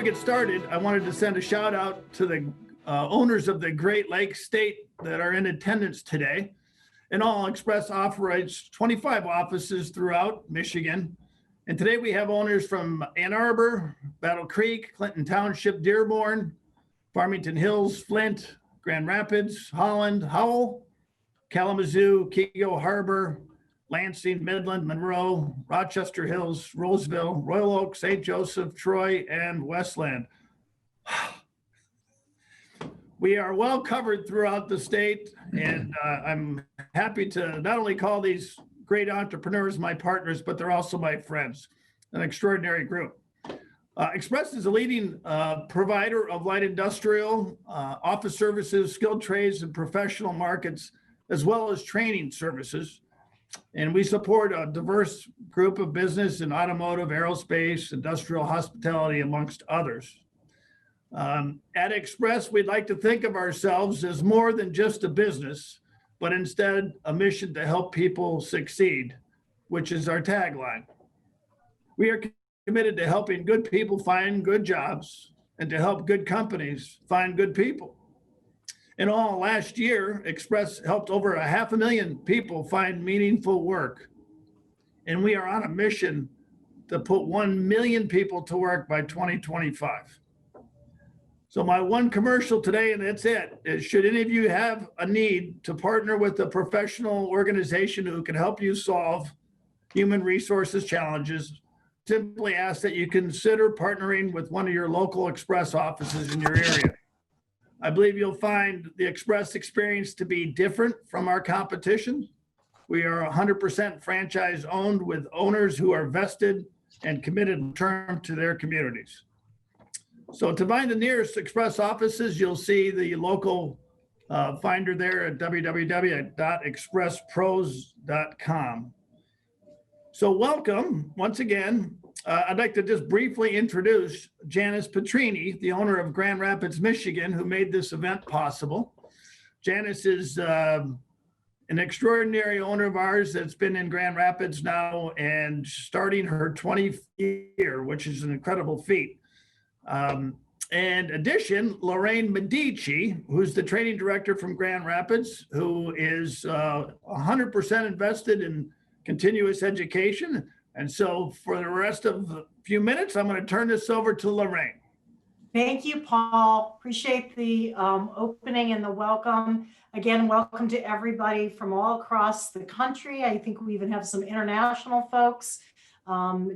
we get started, I wanted to send a shout out to the owners of the Great Lakes State that are in attendance today. And All Express operates 25 offices throughout Michigan. And today we have owners from Ann Arbor, Battle Creek, Clinton Township, Dearborn, Farmington Hills, Flint, Grand Rapids, Holland, Howell, Kalamazoo, Keego Harbor, Lansing, Midland, Monroe, Rochester Hills, Roseville, Royal Oak, St. Joseph, Troy, and Westland. We are well covered throughout the state, and I'm happy to not only call these great entrepreneurs my partners, but they're also my friends, an extraordinary group. Express is a leading provider of light industrial, office services, skilled trades, and professional markets, as well as training services. And we support a diverse group of business in automotive, aerospace, industrial, hospitality, amongst others. At Express, we'd like to think of ourselves as more than just a business, but instead a mission to help people succeed, which is our tagline. We are committed to helping good people find good jobs and to help good companies find good people. In all, last year, Express helped over 500,000 people find meaningful work. And we are on a mission to put 1 million people to work by 2025. So my one commercial today, and that's it, is should any of you have a need to partner with a professional organization who can help you solve human resources challenges, simply ask that you consider partnering with one of your local Express offices in your area. I believe you'll find the Express experience to be different from our competition. We are 100% franchise owned with owners who are vested and committed term to their communities. So to find the nearest Express offices, you'll see the local finder there at www.expresspros.com. So welcome once again. I'd like to just briefly introduce Janice Petrini, the owner of Grand Rapids, Michigan, who made this event possible. Janice is an extraordinary owner of ours that's been in Grand Rapids now and starting her 20th year, which is an incredible feat. In addition, Lorraine Medici, who's the training director from Grand Rapids, who is 100% invested in continuous education. And so for the rest of a few minutes, I'm going to turn this over to Lorraine. Thank you, Paul. Appreciate the opening and the welcome. Again, welcome to everybody from all across the country. I think we even have some international folks.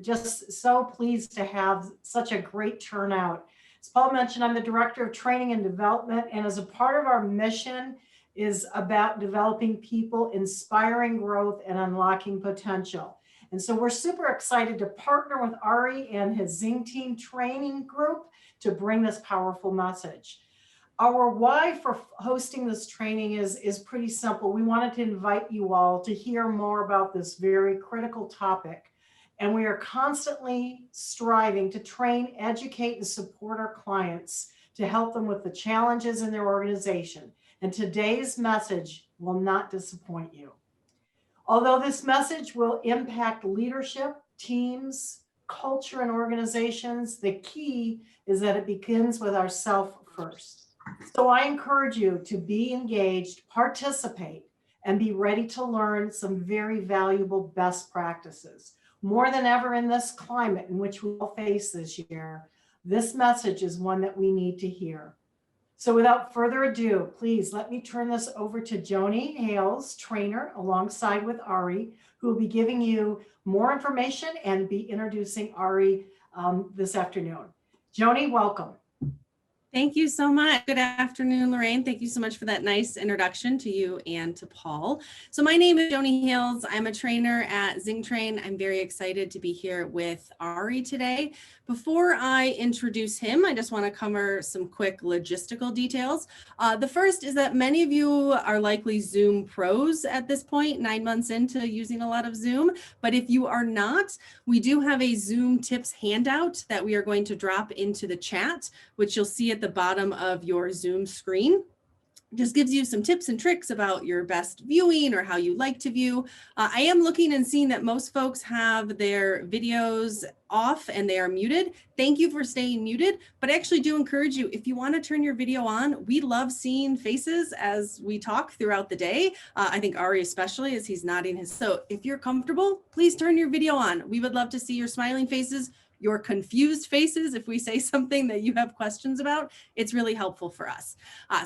Just so pleased to have such a great turnout. As Paul mentioned, I'm the Director of Training and Development, and as a part of our mission is about developing people, inspiring growth, and unlocking potential. And so we're super excited to partner with Ari and his Zing Team training group to bring this powerful message. Our why for hosting this training is pretty simple. We wanted to invite you all to hear more about this very critical topic. And we are constantly striving to train, educate, and support our clients to help them with the challenges in their organization. And today's message will not disappoint you. Although this message will impact leadership, teams, culture, and organizations, the key is that it begins with ourselves first. So I encourage you to be engaged, participate, and be ready to learn some very valuable best practices. More than ever in this climate in which we all face this year, this message is one that we need to hear. So without further ado, please let me turn this over to Joni Hales, trainer, alongside with Ari, who will be giving you more information and be introducing Ari this afternoon. Joni, welcome. Thank you so much. Good afternoon, Lorraine. Thank you so much for that nice introduction to you and to Paul. So my name is Joni Hales. I'm a trainer at Zing Train. I'm very excited to be here with Ari today. Before I introduce him, I just want to cover some quick logistical details. The first is that many of you are likely Zoom pros at this point, 9 months into using a lot of Zoom. But if you are not, we do have a Zoom tips handout that we are going to drop into the chat, which you'll see at the bottom of your Zoom screen. just gives you some tips and tricks about your best viewing or how you like to view. I am looking and seeing that most folks have their videos off and they are muted. Thank you for staying muted, but I actually do encourage you, if you want to turn your video on, we love seeing faces as we talk throughout the day. I think Ari especially, as he's nodding his. So if you're comfortable, please turn your video on. We would love to see your smiling faces, your confused faces. If we say something that you have questions about, it's really helpful for us.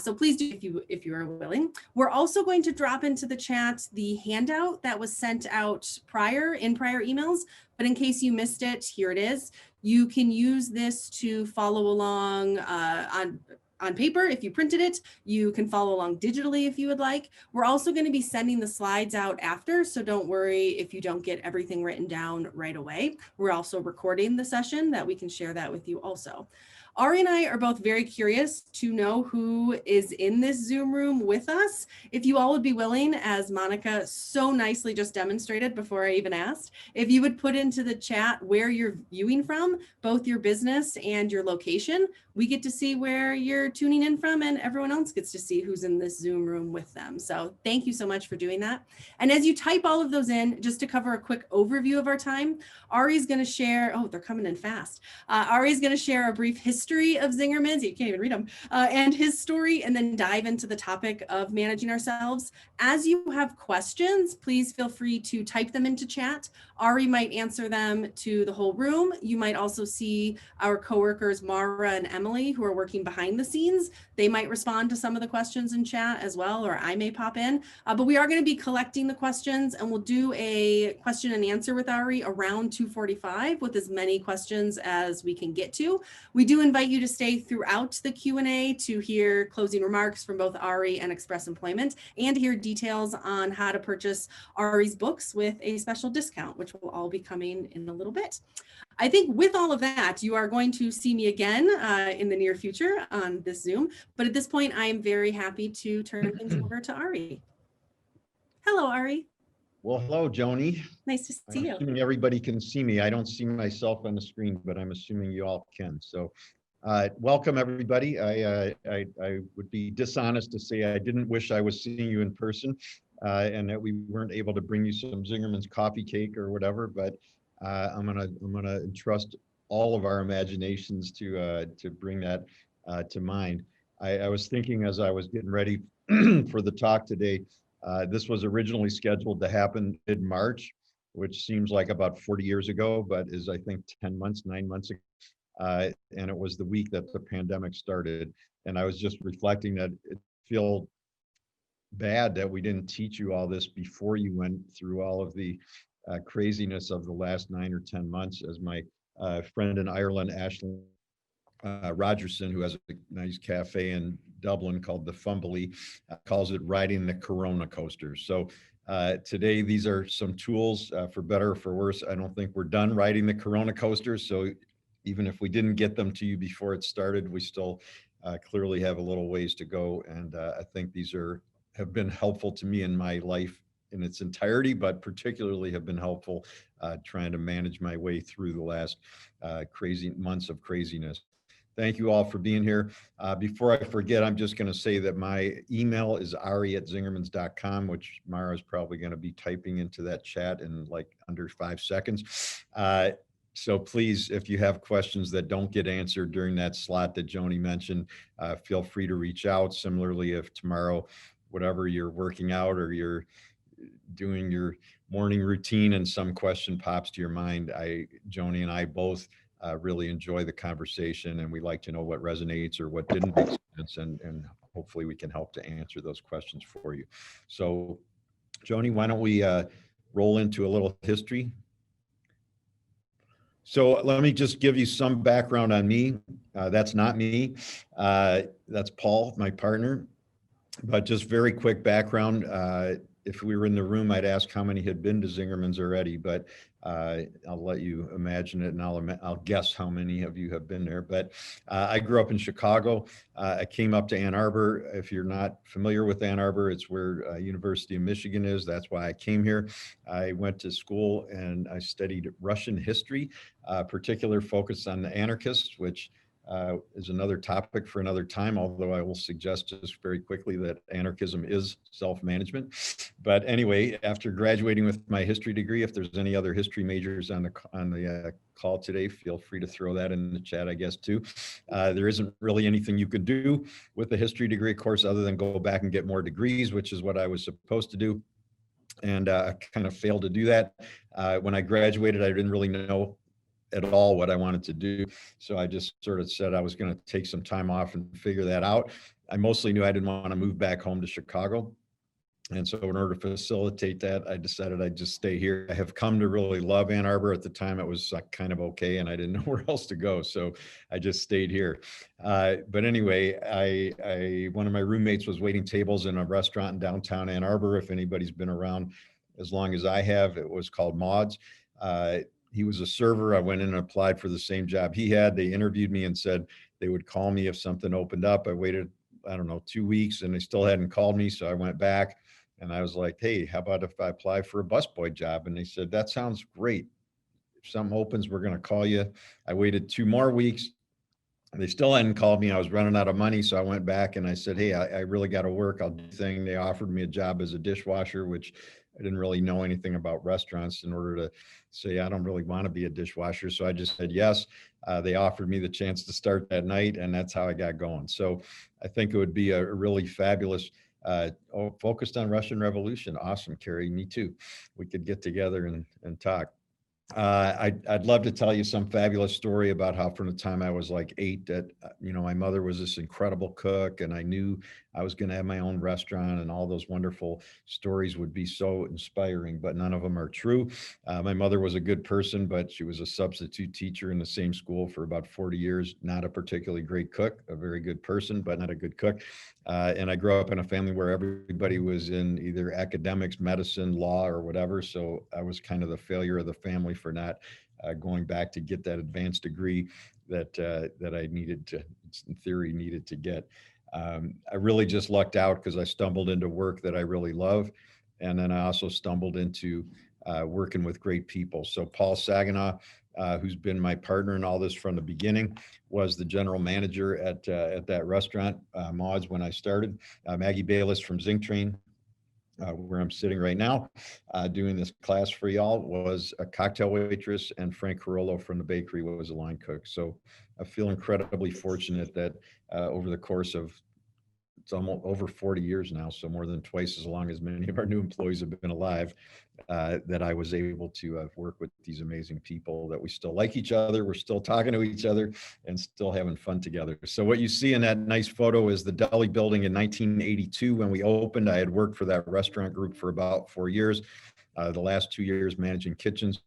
So please do if you are willing. We're also going to drop into the chat the handout that was sent out in prior emails, but in case you missed it, here it is. You can use this to follow along on paper if you printed it. You can follow along digitally if you would like. We're also going to be sending the slides out after, so don't worry if you don't get everything written down right away. We're also recording the session that we can share that with you also. Ari and I are both very curious to know who is in this Zoom room with us. If you all would be willing, as Monica so nicely just demonstrated before I even asked, if you would put into the chat where you're viewing from, both your business and your location, we get to see where you're tuning in from and everyone else gets to see who's in this Zoom room with them. So thank you so much for doing that. And as you type all of those in, just to cover a quick overview of our time, Ari's going to share, oh, they're coming in fast. Ari's going to share a brief history of Zingerman's, you can't even read them, and his story, and then dive into the topic of managing ourselves. As you have questions, please feel free to type them into chat. Ari might answer them to the whole room. You might also see our coworkers, Mara and Emily, who are working behind the scenes. They might respond to some of the questions in chat as well, or I may pop in. But we are going to be collecting the questions, and we'll do a question and answer with Ari around 2:45 with as many questions as we can get to. We do invite you to stay throughout the Q&A to hear closing remarks from both Ari and Express Employment, and hear details on how to purchase Ari's books with a special discount, which will all be coming in a little bit. I think with all of that, you are going to see me again in the near future on this Zoom. But at this point, I am very happy to turn things over to Ari. Hello, Ari. Well, hello, Joni. Nice to see I'm you. assuming everybody can see me. I don't see myself on the screen, but I'm assuming you all can. So welcome, everybody. I would be dishonest to say I didn't wish I was seeing you in person and that we weren't able to bring you some Zingerman's coffee cake or whatever, but I'm gonna entrust all of our imaginations to bring that to mind. I was thinking as I was getting ready for the talk today, this was originally scheduled to happen mid-March, which seems like about 40 years ago, but is I think 9 months ago. And it was the week that the pandemic started. And I was just reflecting that it feels bad that we didn't teach you all this before you went through all of the craziness of the last 9 or 10 months. As my friend in Ireland, Ashley Rogerson, who has a nice cafe in Dublin called the Fumbly, calls it riding the Corona coaster. So today, these are some tools for better or for worse. I don't think we're done riding the Corona coaster. So even if we didn't get them to you before it started, we still clearly have a little ways to go. And I think these have been helpful to me in my life in its entirety, but particularly have been helpful trying to manage my way through the last crazy months of craziness. Thank you all for being here. Before I forget, I'm just going to say that my email is ari@zingermans.com, which Mara is probably going to be typing into that chat in like under 5 seconds. So please, if you have questions that don't get answered during that slot that Joni mentioned, feel free to reach out. Similarly, if tomorrow, whatever you're working out or you're doing your morning routine and some question pops to your mind, Joni and I both really enjoy the conversation, and we like to know what resonates or what didn't make sense, and hopefully we can help to answer those questions for you. So Joni, why don't we roll into a little history? So let me just give you some background on me. That's not me. That's Paul, my partner. But just very quick background. If we were in the room, I'd ask how many had been to Zingerman's already, but I'll let you imagine it, and I'll guess how many of you have been there. But I grew up in Chicago. I came up to Ann Arbor. If you're not familiar with Ann Arbor, it's where University of Michigan is. That's why I came here. I went to school and I studied Russian history, particular focus on the Anarchists, which is another topic for another time, although I will suggest just very quickly that anarchism is self-management. But anyway, after graduating with my history degree, if there's any other history majors on the call today, feel free to throw that in the chat, I guess, too. There isn't really anything you could do with a history degree, of course, other than go back and get more degrees, which is what I was supposed to do. And I kind of failed to do that. When I graduated, I didn't really know at all what I wanted to do. So I just sort of said I was going to take some time off and figure that out. I mostly knew I didn't want to move back home to Chicago. And so in order to facilitate that, I decided I'd just stay here. I have come to really love Ann Arbor. At the time, it was kind of okay, and I didn't know where else to go. So I just stayed here. But anyway, one of my roommates was waiting tables in a restaurant in downtown Ann Arbor. If anybody's been around as long as I have, it was called Maud's. He was a server. I went in and applied for the same job he had. They interviewed me and said they would call me if something opened up. I waited, I don't know, 2 weeks, and they still hadn't called me. So I went back and I was like, hey, how about if I apply for a busboy job? And they said, that sounds great. If something opens, we're going to call you. I waited 2 more weeks. They still hadn't called me. I was running out of money. So I went back and I said, hey, I really got to work. I'll do the thing. They offered me a job as a dishwasher, which I didn't really know anything about restaurants in order to say, I don't really want to be a dishwasher. So I just said yes. They offered me the chance to start that night, and that's how I got going. So I think it would be a really fabulous, focused on Russian Revolution. Awesome, Carrie, me too. We could get together and talk. I'd love to tell you some fabulous story about how from the time I was like 8 that, my mother was this incredible cook and I knew I was going to have my own restaurant, and all those wonderful stories would be so inspiring, but none of them are true. My mother was a good person, but she was a substitute teacher in the same school for about 40 years. Not a particularly great cook, a very good person, but not a good cook. And I grew up in a family where everybody was in either academics, medicine, law, or whatever. So I was kind of the failure of the family for not going back to get that advanced degree that I needed to, in theory, needed to get. I really just lucked out because I stumbled into work that I really love. And then I also stumbled into working with great people. So Paul Saginaw, who's been my partner in all this from the beginning, was the general manager at that restaurant, Maud's, when I started. Maggie Bayless from Zingerman, where I'm sitting right now, doing this class for y'all, was a cocktail waitress, and Frank Carollo from the bakery was a line cook. So I feel incredibly fortunate that over the course of, it's almost over 40 years now, so more than twice as long as many of our new employees have been alive, that I was able to work with these amazing people, that we still like each other, we're still talking to each other, and still having fun together. So what you see in that nice photo is the deli building in 1982 when we opened. I had worked for that restaurant group for about 4 years, the last 2 years managing kitchens.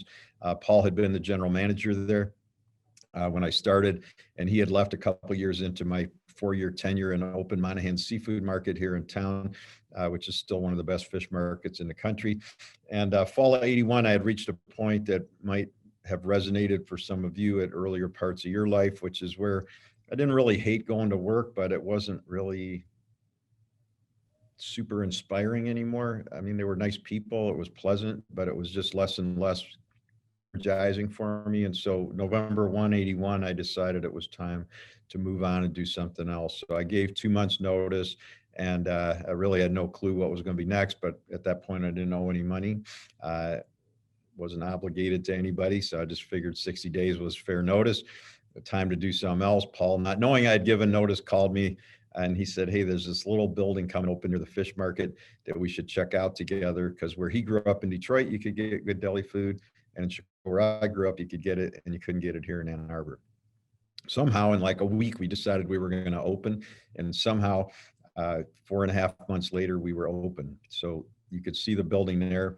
Paul had been the general manager there when I started, and he had left a couple of years into my 4-year tenure and opened Monahan Seafood Market here in town, which is still one of the best fish markets in the country. And fall of 81, I had reached a point that might have resonated for some of you at earlier parts of your life, which is where I didn't really hate going to work, but it wasn't really super inspiring anymore. I mean, they were nice people, it was pleasant, but it was just less and less energizing for me. And so November 181, I decided it was time to move on and do something else. So I gave 2 months notice, and I really had no clue what was going to be next. But at that point, I didn't owe any money. Wasn't obligated to anybody. So I just figured 60 days was fair notice, the time to do something else. Paul, not knowing I had given notice, called me and he said, hey, there's this little building coming open near the fish market that we should check out together, because where he grew up in Detroit, you could get good deli food, and where I grew up, you could get it, and you couldn't get it here in Ann Arbor. Somehow in like a week, we decided we were going to open, and somehow 4.5 months later, we were open. So you could see the building there.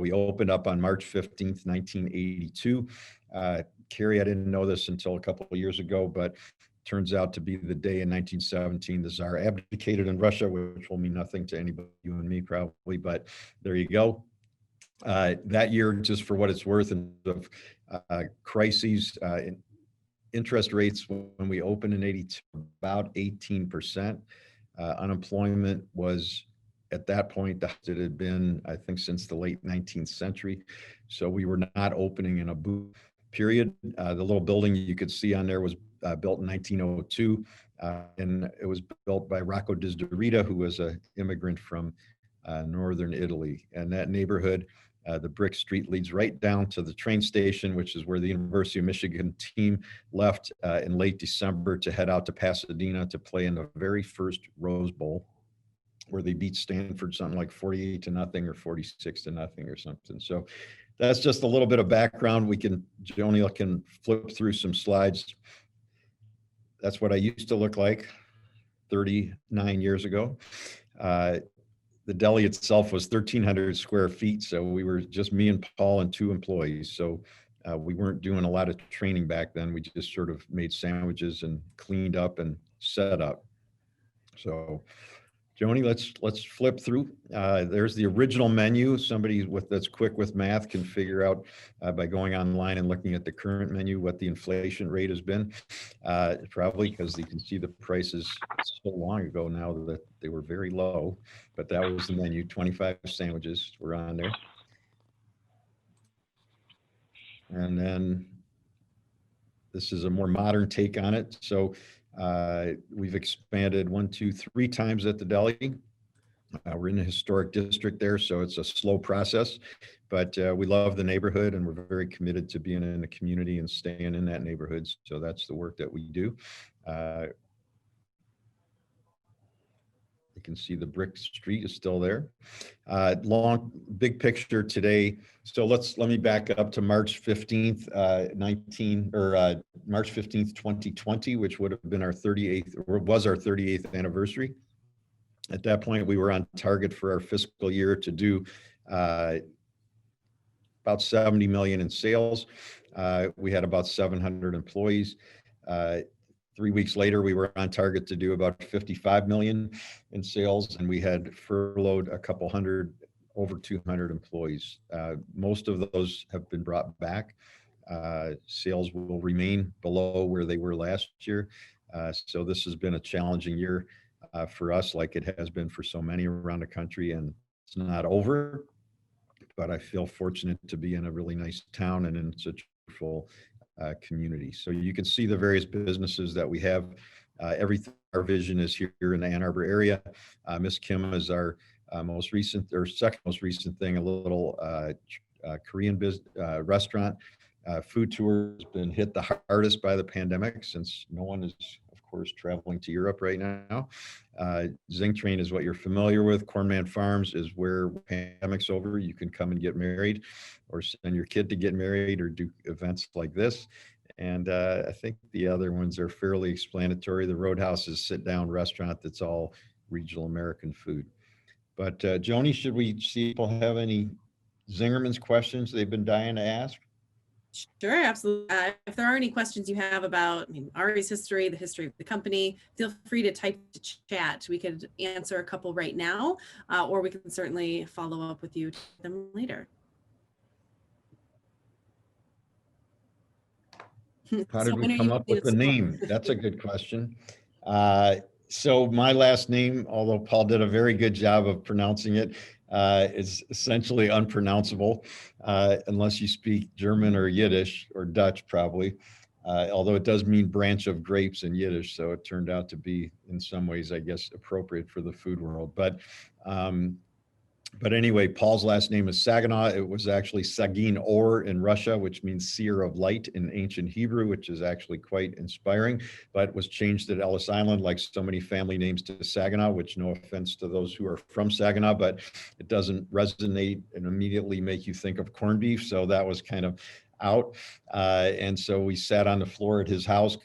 We opened up on March 15th, 1982. Carrie, I didn't know this until a couple of years ago, but turns out to be the day in 1917 the Tsar abdicated in Russia, which will mean nothing to anybody, you and me probably, but there you go. That year, just for what it's worth, in of crises, interest rates when we opened in 82, about 18%. Unemployment was at that point that it had been, I think, since the late 19th century. So we were not opening in a boom period. The little building you could see on there was built in 1902. And it was built by Rocco Desiderita, who was an immigrant from northern Italy. And that neighborhood, the brick street leads right down to the train station, which is where the University of Michigan team left in late December to head out to Pasadena to play in the very first Rose Bowl, where they beat Stanford something like 48-0 or 46-0 or something. So that's just a little bit of background. Joni can flip through some slides. That's what I used to look like 39 years ago. The deli itself was 1,300 square feet. So we were just me and Paul and 2 employees. So we weren't doing a lot of training back then. We just sort of made sandwiches and cleaned up and set up. So Joni, let's flip through. There's the original menu. Somebody that's quick with math can figure out by going online and looking at the current menu what the inflation rate has been. Probably because you can see the prices so long ago now that they were very low. But that was the menu. 25 sandwiches were on there. And then this is a more modern take on it. So we've expanded 1, 2, 3 times at the deli. We're in the historic district there, so it's a slow process, but we love the neighborhood and we're very committed to being in the community and staying in that neighborhood. So that's the work that we do. You can see the brick street is still there. Big picture today. So let me back up to March 15th, March 15th, 2020, which would have been our 38th, or was our 38th anniversary. At that point, we were on target for our fiscal year to do about 70 million in sales. We had about 700 employees. 3 weeks later, we were on target to do about 55 million in sales, and we had furloughed a couple hundred, over 200 employees. Most of those have been brought back. Sales will remain below where they were last year. So this has been a challenging year for us, like it has been for so many around the country, and it's not over. But I feel fortunate to be in a really nice town and in such a full community. So you can see the various businesses that we have. Everything, our vision is here in the Ann Arbor area. Miss Kim is our most recent, or second most recent thing, a little Korean restaurant. Food tour has been hit the hardest by the pandemic, since no one is, of course, traveling to Europe right now. Zingtrain is what you're familiar with. Cornman Farms is where pandemic's over, you can come and get married, or send your kid to get married, or do events like this. And I think the other ones are fairly explanatory. The Roadhouse is a sit-down restaurant that's all regional American food. But Joni, should we see if people have any Zingerman's questions they've been dying to ask? Sure, absolutely. If there are any questions you have about Ari's history, the history of the company, feel free to type to chat. We could answer a couple right now, or we can certainly follow up with you them later. How did we come up with the name? That's a good question. So my last name, although Paul did a very good job of pronouncing it, is essentially unpronounceable unless you speak German or Yiddish or Dutch, probably. Although it does mean branch of grapes in Yiddish, so it turned out to be, in some ways, I guess, appropriate for the food world. But anyway, Paul's last name is Saginaw. It was actually Sagin Or in Russia, which means seer of light in ancient Hebrew, which is actually quite inspiring, but was changed at Ellis Island, like so many family names, to Saginaw, which, no offense to those who are from Saginaw, but it doesn't resonate and immediately make you think of corned beef. So that was kind of out. And so we sat on the floor at his house,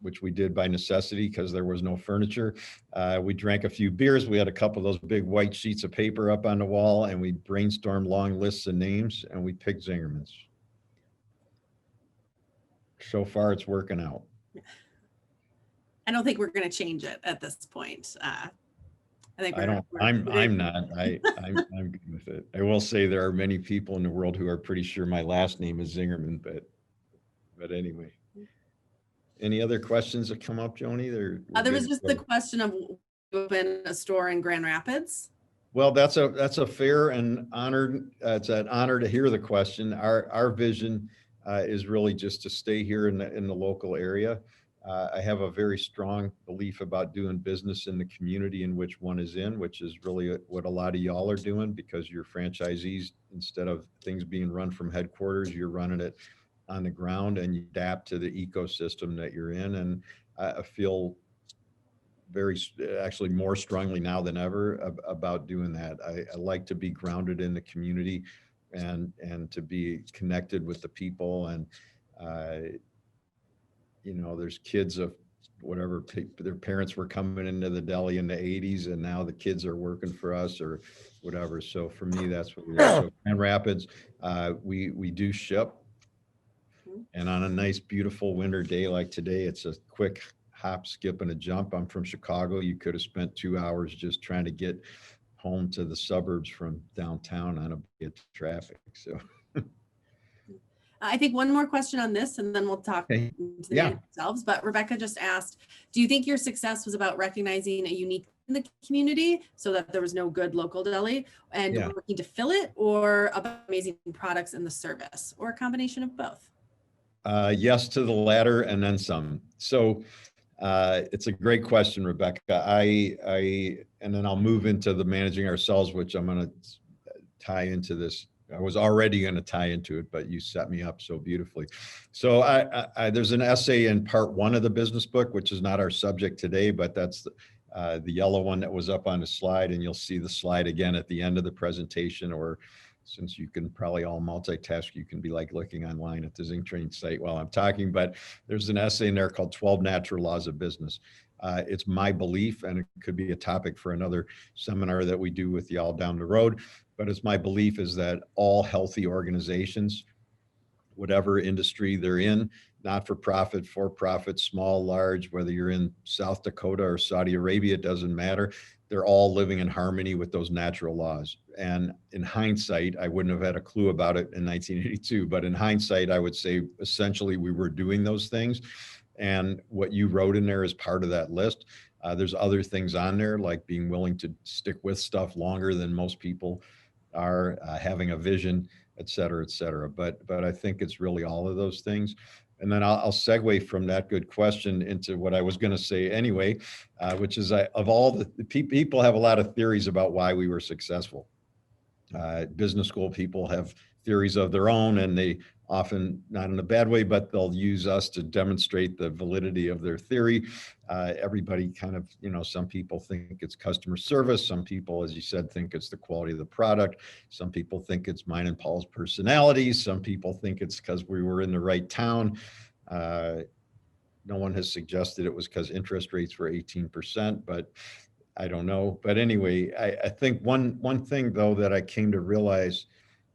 which we did by necessity because there was no furniture. We drank a few beers. We had a couple of those big white sheets of paper up on the wall, and we brainstormed long lists of names, and we picked Zingerman's. So far, it's working out. I don't think we're going to change it at this point. I think I'm not. I'm good with it. I will say there are many people in the world who are pretty sure my last name is Zingerman, but anyway. Any other questions that come up, Joni? There was just the question of open a store in Grand Rapids. Well, that's a fair and honored. It's an honor to hear the question. Our vision is really just to stay here in the local area. I have a very strong belief about doing business in the community in which one is in, which is really what a lot of y'all are doing, because you're franchisees. Instead of things being run from headquarters, you're running it on the ground and you adapt to the ecosystem that you're in. And I feel actually more strongly now than ever about doing that. I like to be grounded in the community and to be connected with the people. And there's kids of whatever their parents were coming into the deli in the 80s, and now the kids are working for us or whatever. So for me, that's what we are. So Grand Rapids, we do ship, and on a nice, beautiful winter day like today, it's a quick hop, skip, and a jump. I'm from Chicago. You could have spent 2 hours just trying to get home to the suburbs from downtown on a bit of traffic. So I think one more question on this, and then we'll talk Okay. to the Yeah. themselves. But Rebecca just asked, do you think your success was about recognizing a unique in the community so that there was no good local deli and Yeah. working to fill it, or about amazing products and the service, or a combination of both? Yes to the latter and then some. So it's a great question, Rebecca. And then I'll move into the managing ourselves, which I'm going to tie into this. I was already going to tie into it, but you set me up so beautifully. So there's an essay in part 1 of the business book, which is not our subject today, but that's the yellow one that was up on the slide, and you'll see the slide again at the end of the presentation, or since you can probably all multitask, you can be like looking online at the Zingtrain site while I'm talking, but there's an essay in there called 12 Natural Laws of Business. It's my belief, and it could be a topic for another seminar that we do with y'all down the road, but it's my belief is that all healthy organizations, whatever industry they're in, not for profit, for profit, small, large, whether you're in South Dakota or Saudi Arabia, it doesn't matter. They're all living in harmony with those natural laws. And in hindsight, I wouldn't have had a clue about it in 1982, but in hindsight, I would say essentially we were doing those things. And what you wrote in there is part of that list. There's other things on there, like being willing to stick with stuff longer than most people are, having a vision, et cetera, et cetera. But I think it's really all of those things. And then I'll segue from that good question into what I was going to say anyway, which is of all the people have a lot of theories about why we were successful. Business school people have theories of their own, and they often, not in a bad way, but they'll use us to demonstrate the validity of their theory. Everybody kind of, some people think it's customer service. Some people, as you said, think it's the quality of the product. Some people think it's mine and Paul's personality. Some people think it's because we were in the right town. No one has suggested it was because interest rates were 18%, but I don't know. But anyway, I think one thing though that I came to realize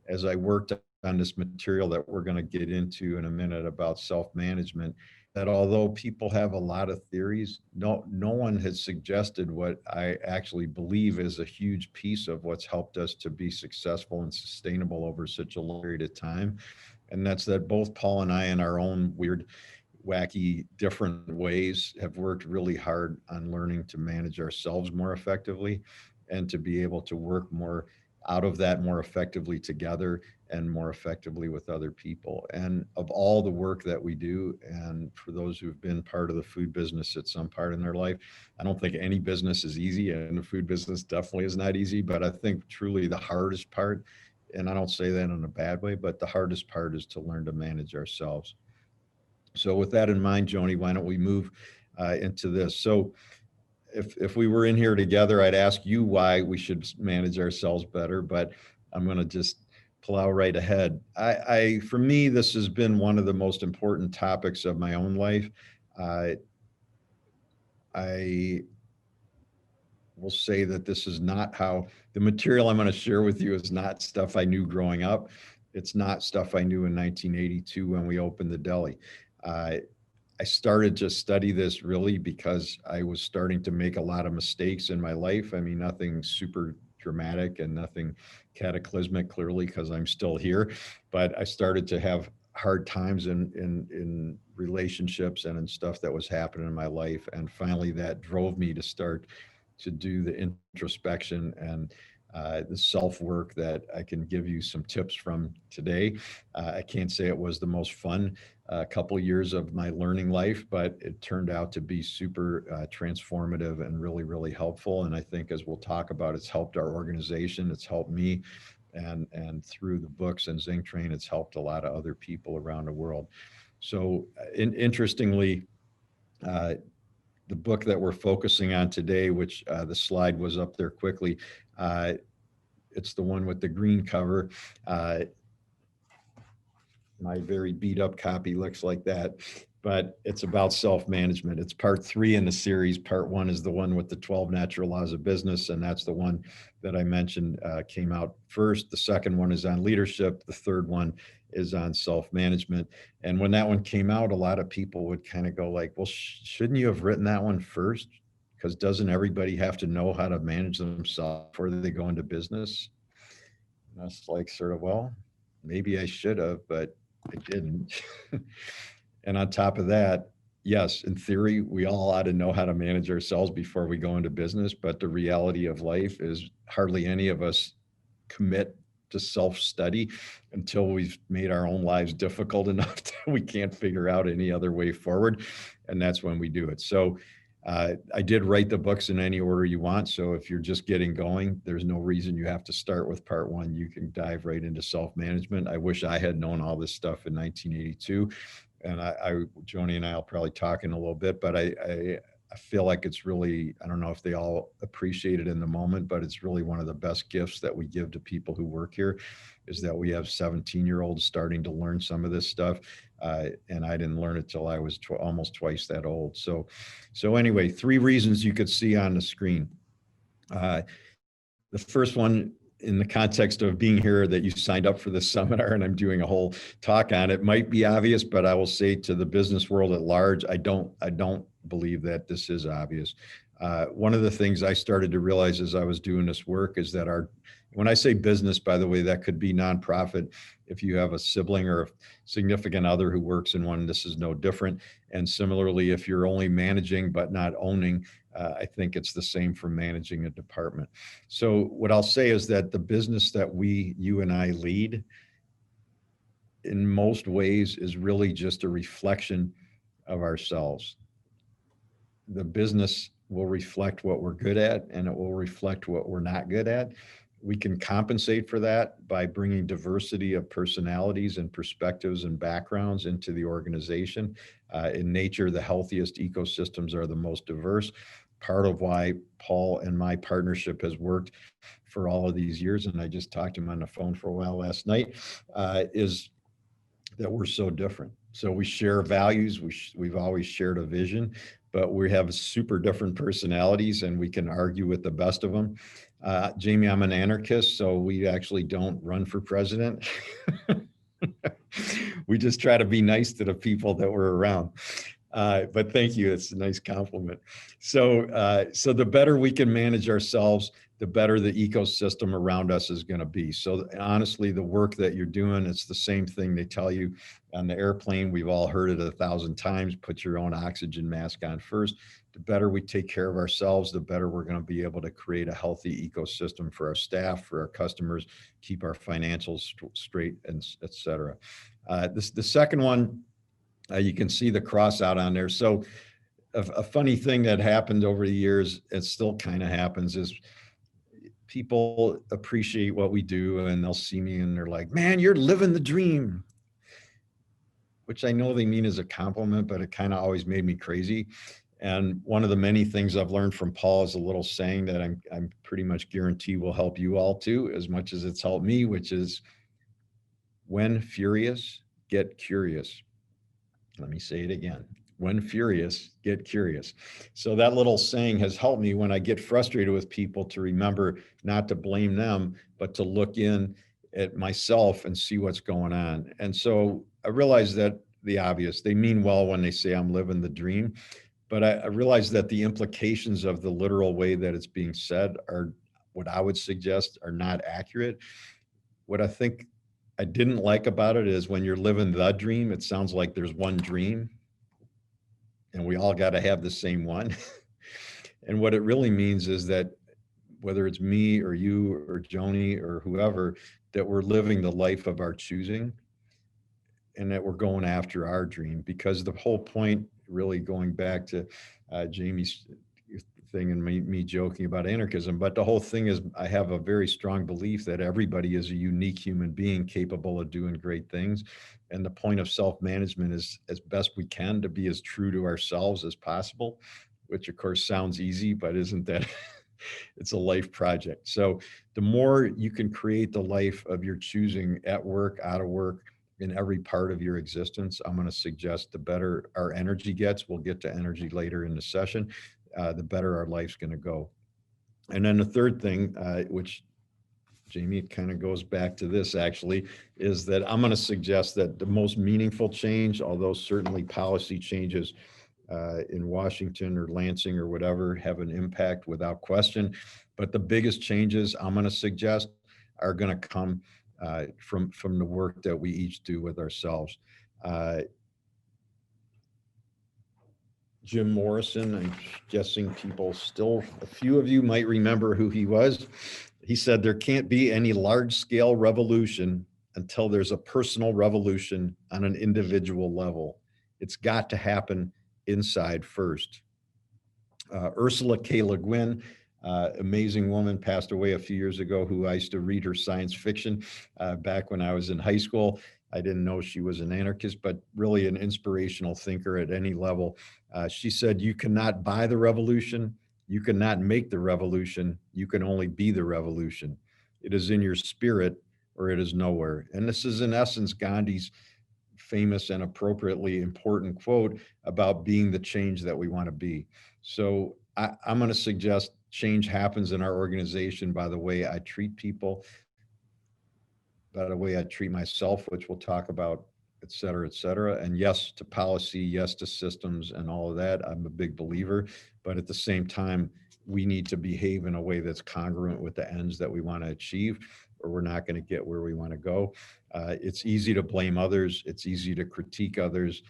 as I worked on this material that we're going to get into in a minute about self-management, that although people have a lot of theories, no one has suggested what I actually believe is a huge piece of what's helped us to be successful and sustainable over such a long period of time. And that's that both Paul and I, in our own weird, wacky, different ways, have worked really hard on learning to manage ourselves more effectively and to be able to work more out of that more effectively together and more effectively with other people. And of all the work that we do, and for those who've been part of the food business at some part in their life, I don't think any business is easy, and the food business definitely is not easy, but I think truly the hardest part, and I don't say that in a bad way, but the hardest part is to learn to manage ourselves. So with that in mind, Joni, why don't we move into this? So if we were in here together, I'd ask you why we should manage ourselves better, but I'm going to just plow right ahead. For me, this has been one of the most important topics of my own life. I will say that this is not how the material I'm going to share with you is not stuff I knew growing up. It's not stuff I knew in 1982 when we opened the deli. I started to study this really because I was starting to make a lot of mistakes in my life. I mean, nothing super dramatic and nothing cataclysmic, clearly, because I'm still here. But I started to have hard times in relationships and in stuff that was happening in my life. And finally, that drove me to start to do the introspection and the self-work that I can give you some tips from today. I can't say it was the most fun couple years of my learning life, but it turned out to be super transformative and really, really helpful. And I think, as we'll talk about, it's helped our organization, it's helped me, and through the books and Zing Train, it's helped a lot of other people around the world. So interestingly, the book that we're focusing on today, which the slide was up there quickly, it's the one with the green cover. My very beat up copy looks like that, but it's about self-management. It's part 3 in the series. Part 1 is the one with the 12 natural laws of business. And that's the one that I mentioned came out first. The second one is on leadership. The third one is on self-management. And when that one came out, a lot of people would kind of go like, well, shouldn't you have written that one first? Because doesn't everybody have to know how to manage themselves before they go into business? And I was like, sort of, well, maybe I should have, but I didn't. And on top of that, yes, in theory, we all ought to know how to manage ourselves before we go into business. But the reality of life is hardly any of us commit to self-study until we've made our own lives difficult enough that we can't figure out any other way forward. And that's when we do it. So I did write the books in any order you want. So if you're just getting going, there's no reason you have to start with part 1. You can dive right into self-management. I wish I had known all this stuff in 1982. And Joni and I will probably talk in a little bit, but I feel like it's really, I don't know if they all appreciate it in the moment, but it's really one of the best gifts that we give to people who work here, is that we have 17-year-olds starting to learn some of this stuff. And I didn't learn it till I was almost twice that old. So anyway, 3 reasons you could see on the screen. The first one, in the context of being here, that you signed up for this seminar and I'm doing a whole talk on it, might be obvious, but I will say to the business world at large, I don't believe that this is obvious. One of the things I started to realize as I was doing this work is that when I say business, by the way, that could be nonprofit. If you have a sibling or a significant other who works in one, this is no different. And similarly, if you're only managing but not owning, I think it's the same for managing a department. So what I'll say is that the business that you and I lead, in most ways, is really just a reflection of ourselves. The business will reflect what we're good at, and it will reflect what we're not good at. We can compensate for that by bringing diversity of personalities and perspectives and backgrounds into the organization. In nature, the healthiest ecosystems are the most diverse. Part of why Paul and my partnership has worked for all of these years, and I just talked to him on the phone for a while last night, is that we're so different. So we share values, we've always shared a vision, but we have super different personalities, and we can argue with the best of them. Jamie, I'm an anarchist, so we actually don't run for president. We just try to be nice to the people that we're around. But thank you, it's a nice compliment. So the better we can manage ourselves, the better the ecosystem around us is going to be. So honestly, the work that you're doing, it's the same thing they tell you on the airplane. We've all heard it 1,000 times. Put your own oxygen mask on first. The better we take care of ourselves, the better we're going to be able to create a healthy ecosystem for our staff, for our customers, keep our financials straight, and et cetera. The second one, you can see the cross out on there. So a funny thing that happened over the years, it still kind of happens, is people appreciate what we do, and they'll see me and they're like, man, you're living the dream, which I know they mean as a compliment, but it kind of always made me crazy. And one of the many things I've learned from Paul is a little saying that I'm pretty much guarantee will help you all too, as much as it's helped me, which is, when furious, get curious. Let me say it again. When furious, get curious. So that little saying has helped me when I get frustrated with people to remember not to blame them, but to look in at myself and see what's going on. And so I realized that the obvious, they mean well when they say I'm living the dream, but I realized that the implications of the literal way that it's being said are, what I would suggest, are not accurate. What I think I didn't like about it is, when you're living the dream, it sounds like there's one dream and we all got to have the same one. And what it really means is that whether it's me or you or Joni or whoever, that we're living the life of our choosing and that we're going after our dream. Because the whole point, really going back to Jamie's thing and me joking about anarchism, but the whole thing is I have a very strong belief that everybody is a unique human being capable of doing great things. And the point of self-management is, as best we can, to be as true to ourselves as possible, which of course sounds easy, but isn't that it's a life project. So the more you can create the life of your choosing at work, out of work, in every part of your existence, I'm going to suggest the better our energy gets. We'll get to energy later in the session. The better our life's going to go. And then the third thing, which Jamie, it kind of goes back to this actually, is that I'm going to suggest that the most meaningful change, although certainly policy changes in Washington or Lansing or whatever have an impact without question, but the biggest changes I'm going to suggest are going to come from the work that we each do with ourselves. Jim Morrison, I'm guessing people still, a few of you might remember who he was. He said there can't be any large-scale revolution until there's a personal revolution on an individual level. It's got to happen inside first. Ursula K. Le Guin, amazing woman, passed away a few years ago, who I used to read her science fiction back when I was in high school. I didn't know she was an anarchist, but really an inspirational thinker at any level. She said, you cannot buy the revolution. You cannot make the revolution. You can only be the revolution. It is in your spirit or it is nowhere. And this is in essence Gandhi's famous and appropriately important quote about being the change that we want to be. So I'm going to suggest change happens in our organization by the way I treat people, by the way I treat myself, which we'll talk about, et cetera, et cetera. And yes to policy, yes to systems and all of that. I'm a big believer, but at the same time, we need to behave in a way that's congruent with the ends that we want to achieve, or we're not going to get where we want to go. It's easy to blame others. It's easy to critique others.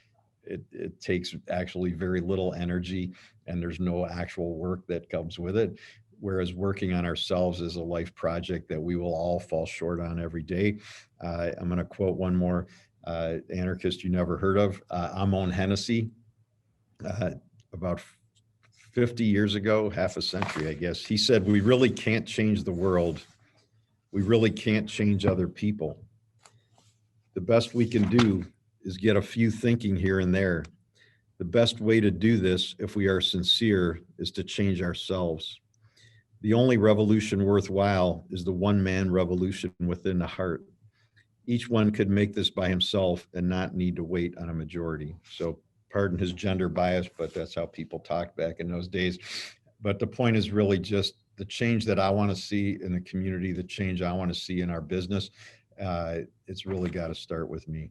It takes actually very little energy and there's no actual work that comes with it. Whereas working on ourselves is a life project that we will all fall short on every day. I'm going to quote one more anarchist you never heard of, Amon Hennessy, about 50 years ago, half a century, I guess. He said, we really can't change the world. We really can't change other people. The best we can do is get a few thinking here and there. The best way to do this, if we are sincere, is to change ourselves. The only revolution worthwhile is the one-man revolution within the heart. Each one could make this by himself and not need to wait on a majority. So pardon his gender bias, but that's how people talked back in those days. But the point is really just the change that I want to see in the community, the change I want to see in our business. It's really got to start with me.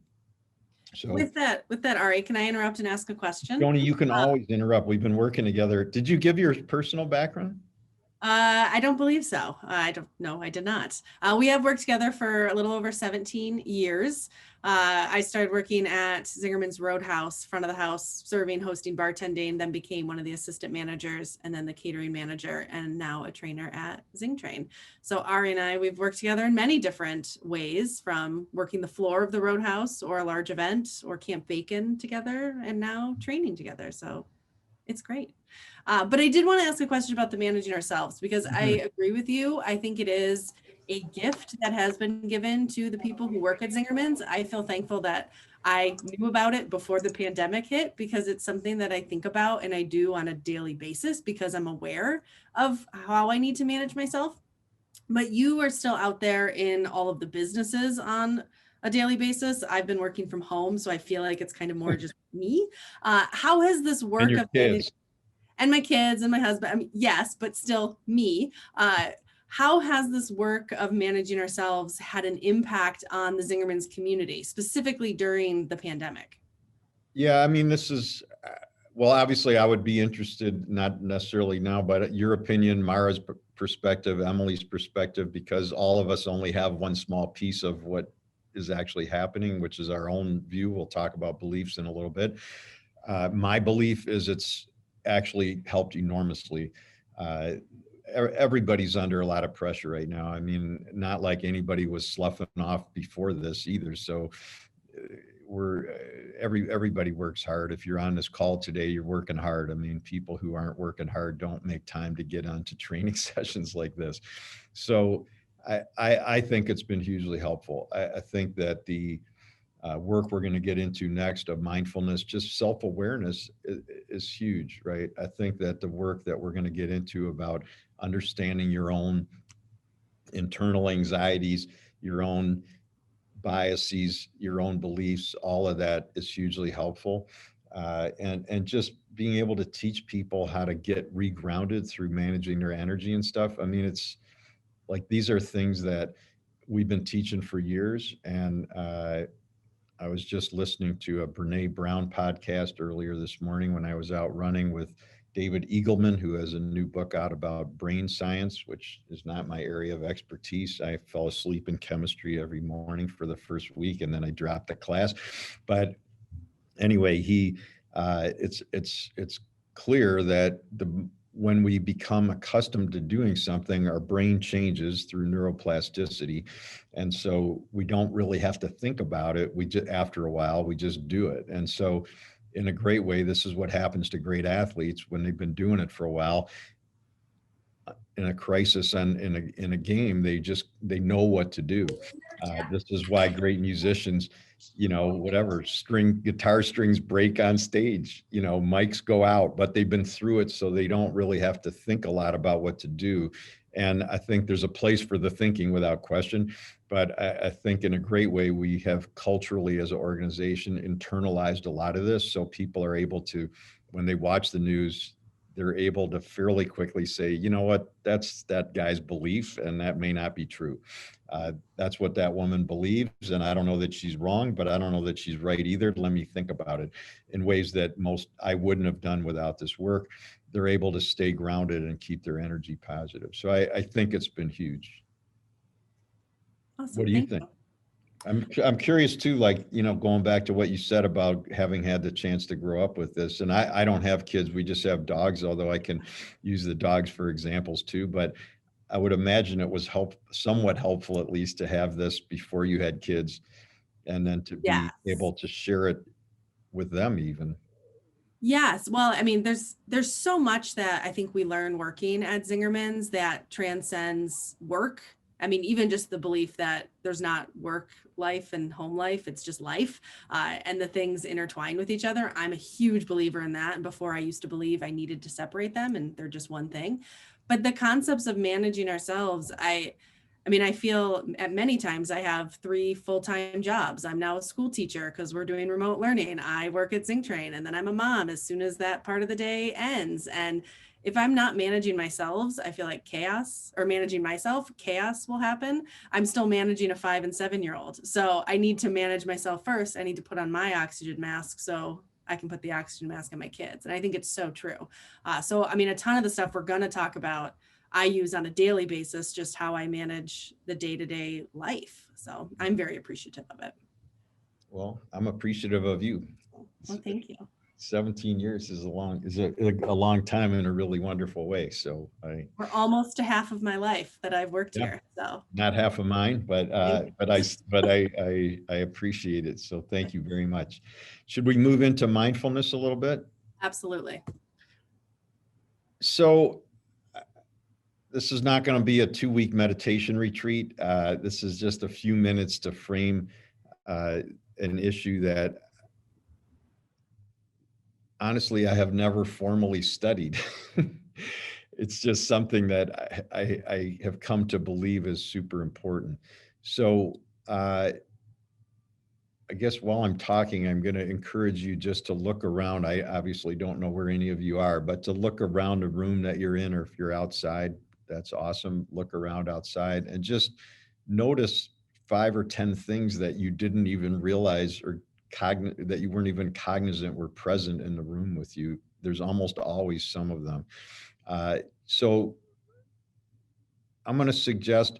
So With that, Ari, can I interrupt and ask a question? Joni, you can always interrupt. We've been working together. Did you give your personal background? I don't believe so. I don't know. I did not. We have worked together for a little over 17 years. I started working at Zingerman's Roadhouse, front of the house, serving, hosting, bartending, then became one of the assistant managers and then the catering manager, and now a trainer at Zingtrain. So Ari and I, we've worked together in many different ways, from working the floor of the Roadhouse or a large event or Camp Bacon together, and now training together. So it's great. But I did want to ask a question about the managing ourselves, because I agree with you. I think it is a gift that has been given to the people who work at Zingerman's. I feel thankful that I knew about it before the pandemic hit, because it's something that I think about and I do on a daily basis because I'm aware of how I need to manage myself. But you are still out there in all of the businesses on a daily basis. I've been working from home, so I feel like it's kind of more just me. How has this work And your of kids. and my kids and my husband, I mean, yes, but still me. How has this work of managing ourselves had an impact on the Zingerman's community, specifically during the pandemic? Yeah, I mean, this is, well, obviously I would be interested, not necessarily now, but your opinion, Mara's perspective, Emily's perspective, because all of us only have one small piece of what is actually happening, which is our own view. We'll talk about beliefs in a little bit. My belief is it's actually helped enormously. everybody's under a lot of pressure right now. I mean, not like anybody was sloughing off before this either. So everybody works hard. If you're on this call today, you're working hard. I mean, people who aren't working hard don't make time to get onto training sessions like this. So I think it's been hugely helpful. I think that the work we're going to get into next of mindfulness, just self-awareness is huge, right? I think that the work that we're going to get into about understanding your own internal anxieties, your own biases, your own beliefs, all of that is hugely helpful. And just being able to teach people how to get regrounded through managing their energy and stuff. I mean, it's like, these are things that we've been teaching for years. And I was just listening to a Brene Brown podcast earlier this morning when I was out running with David Eagleman, who has a new book out about brain science, which is not my area of expertise. I fell asleep in chemistry every morning for the first week, and then I dropped the class. But anyway, it's clear that when we become accustomed to doing something, our brain changes through neuroplasticity. And so we don't really have to think about it. After a while, we just do it. And so in a great way, this is what happens to great athletes when they've been doing it for a while. In a crisis and in a game, they know what to do. This is why great musicians, whatever, guitar strings break on stage, mics go out, but they've been through it, so they don't really have to think a lot about what to do. And I think there's a place for the thinking without question, but I think in a great way, we have culturally as an organization internalized a lot of this. So people are able to, when they watch the news, they're able to fairly quickly say, you know what, that's that guy's belief, and that may not be true. That's what that woman believes, and I don't know that she's wrong, but I don't know that she's right either. Let me think about it in ways that I wouldn't have done without this work. They're able to stay grounded and keep their energy positive. So I think it's been huge. Awesome. What do you Thank think? you. I'm curious too, like, going back to what you said about having had the chance to grow up with this. And I don't have kids. We just have dogs, although I can use the dogs for examples too. But I would imagine it was somewhat helpful, at least, to have this before you had kids, and then to be Yes. able to share it with them even. Yes. Well, I mean, there's so much that I think we learn working at Zingerman's that transcends work. I mean, even just the belief that there's not work life and home life, it's just life, and the things intertwine with each other. I'm a huge believer in that. And before, I used to believe I needed to separate them and they're just one thing. But the concepts of managing ourselves, I mean, I feel at many times I have 3 full-time jobs. I'm now a school teacher because we're doing remote learning. I work at Zingtrain, and then I'm a mom as soon as that part of the day ends. And if I'm not managing myself, I feel like chaos will happen. I'm still managing a 5 and 7-year-old. So I need to manage myself first. I need to put on my oxygen mask so I can put the oxygen mask on my kids. And I think it's so true. So, I mean, a ton of the stuff we're going to talk about, I use on a daily basis, just how I manage the day-to-day life. So I'm very appreciative of it. Well, I'm appreciative of you. Well, thank you. 17 years is a long time in a really wonderful way. So We're almost to half of my life that I've worked here. So not half of mine, but I appreciate it. So thank you very much. Should we move into mindfulness a little bit? absolutely. So this is not going to be a 2-week meditation retreat. This is just a few minutes to frame an issue that honestly I have never formally studied. It's just something that I have come to believe is super important. So I guess while I'm talking, I'm going to encourage you just to look around. I obviously don't know where any of you are, but to look around the room that you're in, or if you're outside, that's awesome. Look around outside and just notice 5 or 10 things that you didn't even realize or that you weren't even cognizant were present in the room with you. There's almost always some of them. So I'm going to suggest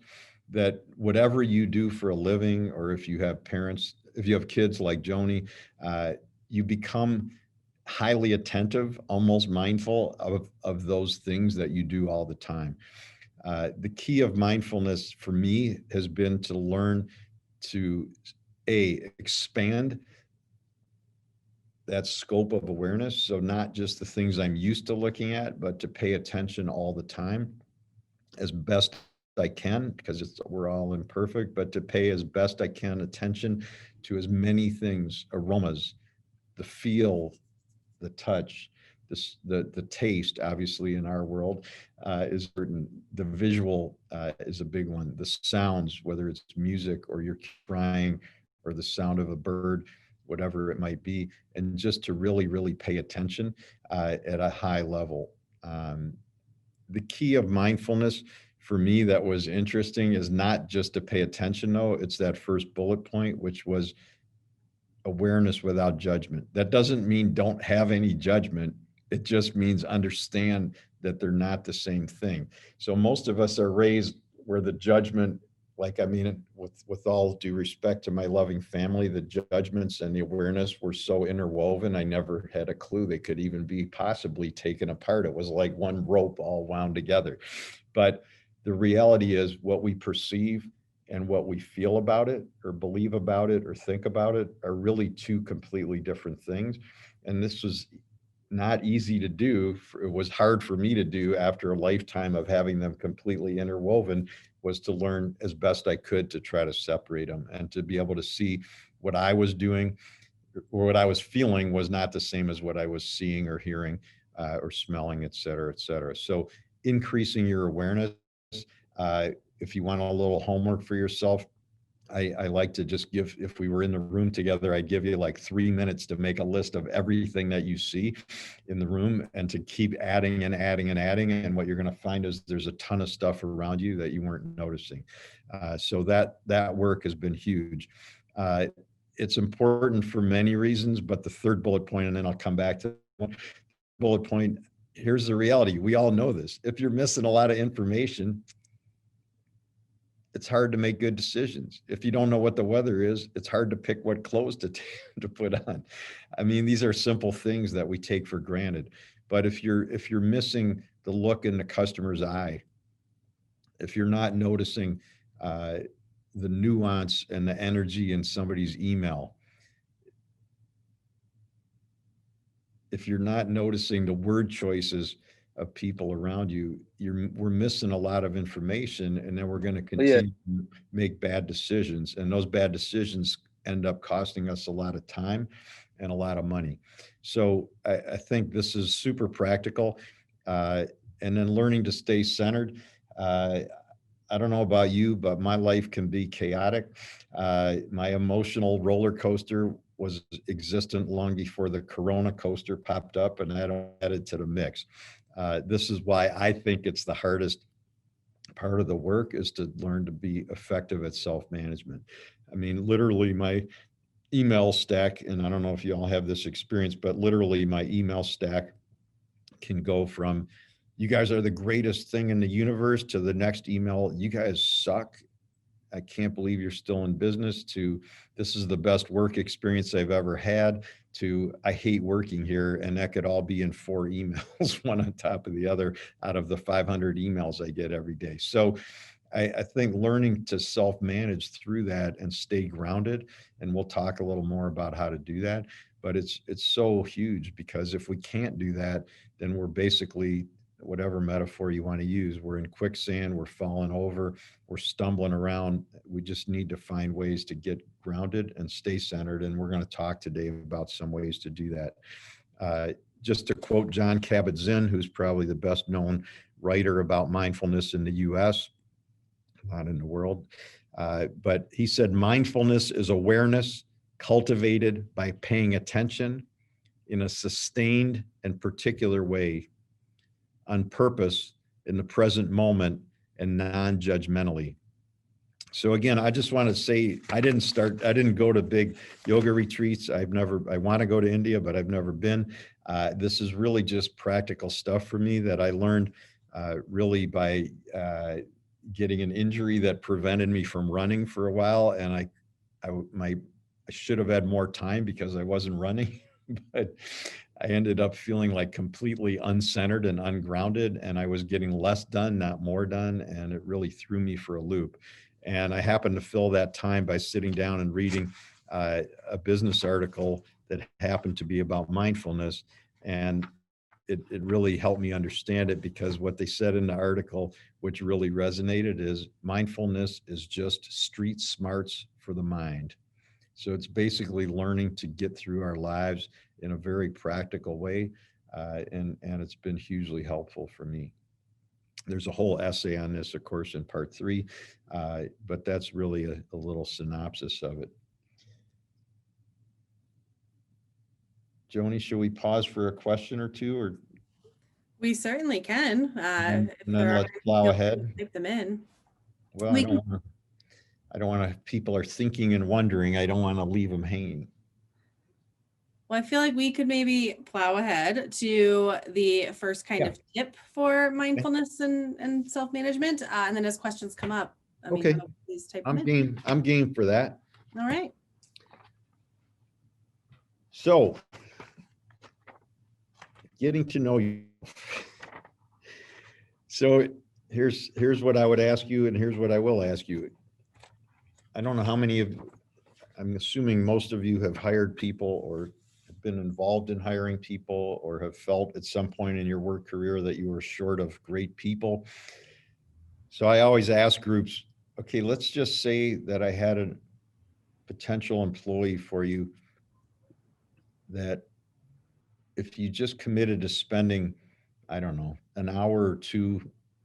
that whatever you do for a living, or if you have kids like Joni, you become highly attentive, almost mindful of those things that you do all the time. The key of mindfulness for me has been to learn to expand that scope of awareness. So not just the things I'm used to looking at, but to pay attention all the time as best I can, because we're all imperfect, but to pay as best I can attention to as many things, aromas, the feel, the touch, the taste, obviously in our world is certain. The visual is a big one. The sounds, whether it's music or you're crying or the sound of a bird, whatever it might be, and just to really, really pay attention at a high level. The key of mindfulness for me that was interesting is not just to pay attention, though. It's that first bullet point, which was awareness without judgment. That doesn't mean don't have any judgment. It just means understand that they're not the same thing. So most of us are raised where the judgment, like, I mean, with all due respect to my loving family, the judgments and the awareness were so interwoven. I never had a clue they could even be possibly taken apart. It was like one rope all wound together. But the reality is what we perceive and what we feel about it or believe about it or think about it are really two completely different things. And this was not easy to do. It was hard for me to do after a lifetime of having them completely interwoven, was to learn as best I could to try to separate them and to be able to see what I was doing or what I was feeling was not the same as what I was seeing or hearing or smelling, et cetera, et cetera. So increasing your awareness, if you want a little homework for yourself, I like to just give, if we were in the room together, I'd give you like 3 minutes to make a list of everything that you see in the room and to keep adding and adding and adding. And what you're going to find is there's a ton of stuff around you that you weren't noticing. So that work has been huge. It's important for many reasons, but the third bullet point, and then I'll come back to one bullet point. Here's the reality. We all know this. If you're missing a lot of information, it's hard to make good decisions. If you don't know what the weather is, it's hard to pick what clothes to put on. I mean, these are simple things that we take for granted. But if you're missing the look in the customer's eye, if you're not noticing the nuance and the energy in somebody's email, if you're not noticing the word choices of people around you, we're missing a lot of information, and then we're going to continue to make bad decisions, and those bad decisions end up costing us a lot of time and a lot of money. So I think this is super practical, and then learning to stay centered. I don't know about you, but my life can be chaotic. My emotional roller coaster was existent long before the Corona coaster popped up, and that added to the mix. This is why I think it's the hardest part of the work, is to learn to be effective at self-management. I mean, literally my email stack, and I don't know if you all have this experience, but literally my email stack can go from, you guys are the greatest thing in the universe, to the next email, you guys suck, I can't believe you're still in business, to this is the best work experience I've ever had, to I hate working here. And that could all be in 4 emails, one on top of the other, out of the 500 emails I get every day. So I think learning to self-manage through that and stay grounded, and we'll talk a little more about how to do that, but it's so huge, because if we can't do that, then we're basically, whatever metaphor you want to use, we're in quicksand, we're falling over, we're stumbling around. We just need to find ways to get grounded and stay centered. And we're going to talk today about some ways to do that. Just to quote John Kabat-Zinn, who's probably the best known writer about mindfulness in the US, not in the world, but he said, mindfulness is awareness cultivated by paying attention in a sustained and particular way, on purpose, in the present moment, and non-judgmentally. So again, I just want to say, I didn't go to big yoga retreats. I want to go to India, but I've never been. This is really just practical stuff for me that I learned really by getting an injury that prevented me from running for a while. And I should have had more time because I wasn't running, but I ended up feeling like completely uncentered and ungrounded, and I was getting less done, not more done, and it really threw me for a loop. And I happened to fill that time by sitting down and reading a business article that happened to be about mindfulness. And it really helped me understand it, because what they said in the article, which really resonated, is mindfulness is just street smarts for the mind. So it's basically learning to get through our lives in a very practical way. And it's been hugely helpful for me. There's a whole essay on this, of course, in part 3, but that's really a little synopsis of it. Joni, should we pause for a question or two, or We certainly can. and If then there let's are, plow feel free to ahead? type them in. Well, We can, I don't want to, people are thinking and wondering, I don't want to leave them hanging. well, I feel like we could maybe plow ahead to the first kind Yeah. of tip for mindfulness and self-management. And then as questions come up, Okay. please type them I'm in. game. I'm game for that. All right. So, getting to know you. So here's what I would ask you, and here's what I will ask you. I don't know how many of, I'm assuming most of you have hired people or have been involved in hiring people, or have felt at some point in your work career that you were short of great people. So I always ask groups, okay, let's just say that I had a potential employee for you that if you just committed to spending, I don't know, an hour or two,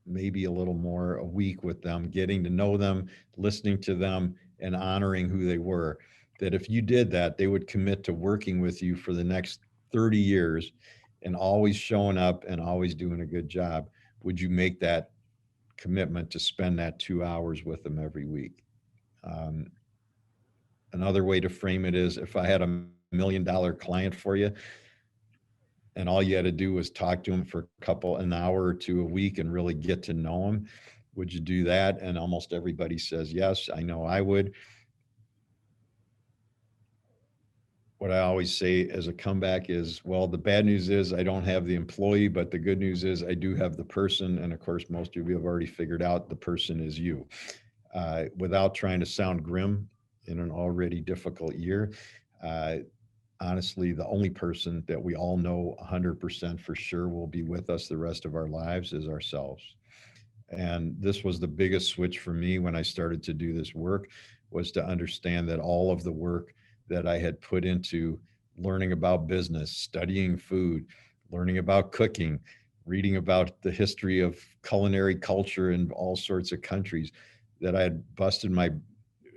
maybe a little more a week with them, getting to know them, listening to them, and honoring who they were, that if you did that, they would commit to working with you for the next 30 years and always showing up and always doing a good job. Would you make that commitment to spend that 2 hours with them every week? Another way to frame it is, if I had $1 million client for you, and all you had to do was talk to him for an hour or two a week and really get to know him, would you do that? And almost everybody says yes. I know I would. What I always say as a comeback is, well, the bad news is I don't have the employee, but the good news is I do have the person. And of course, most of you have already figured out the person is you. Without trying to sound grim in an already difficult year, honestly, the only person that we all know 100% for sure will be with us the rest of our lives is ourselves. And this was the biggest switch for me when I started to do this work, was to understand that all of the work that I had put into learning about business, studying food, learning about cooking, reading about the history of culinary culture in all sorts of countries, that I had busted my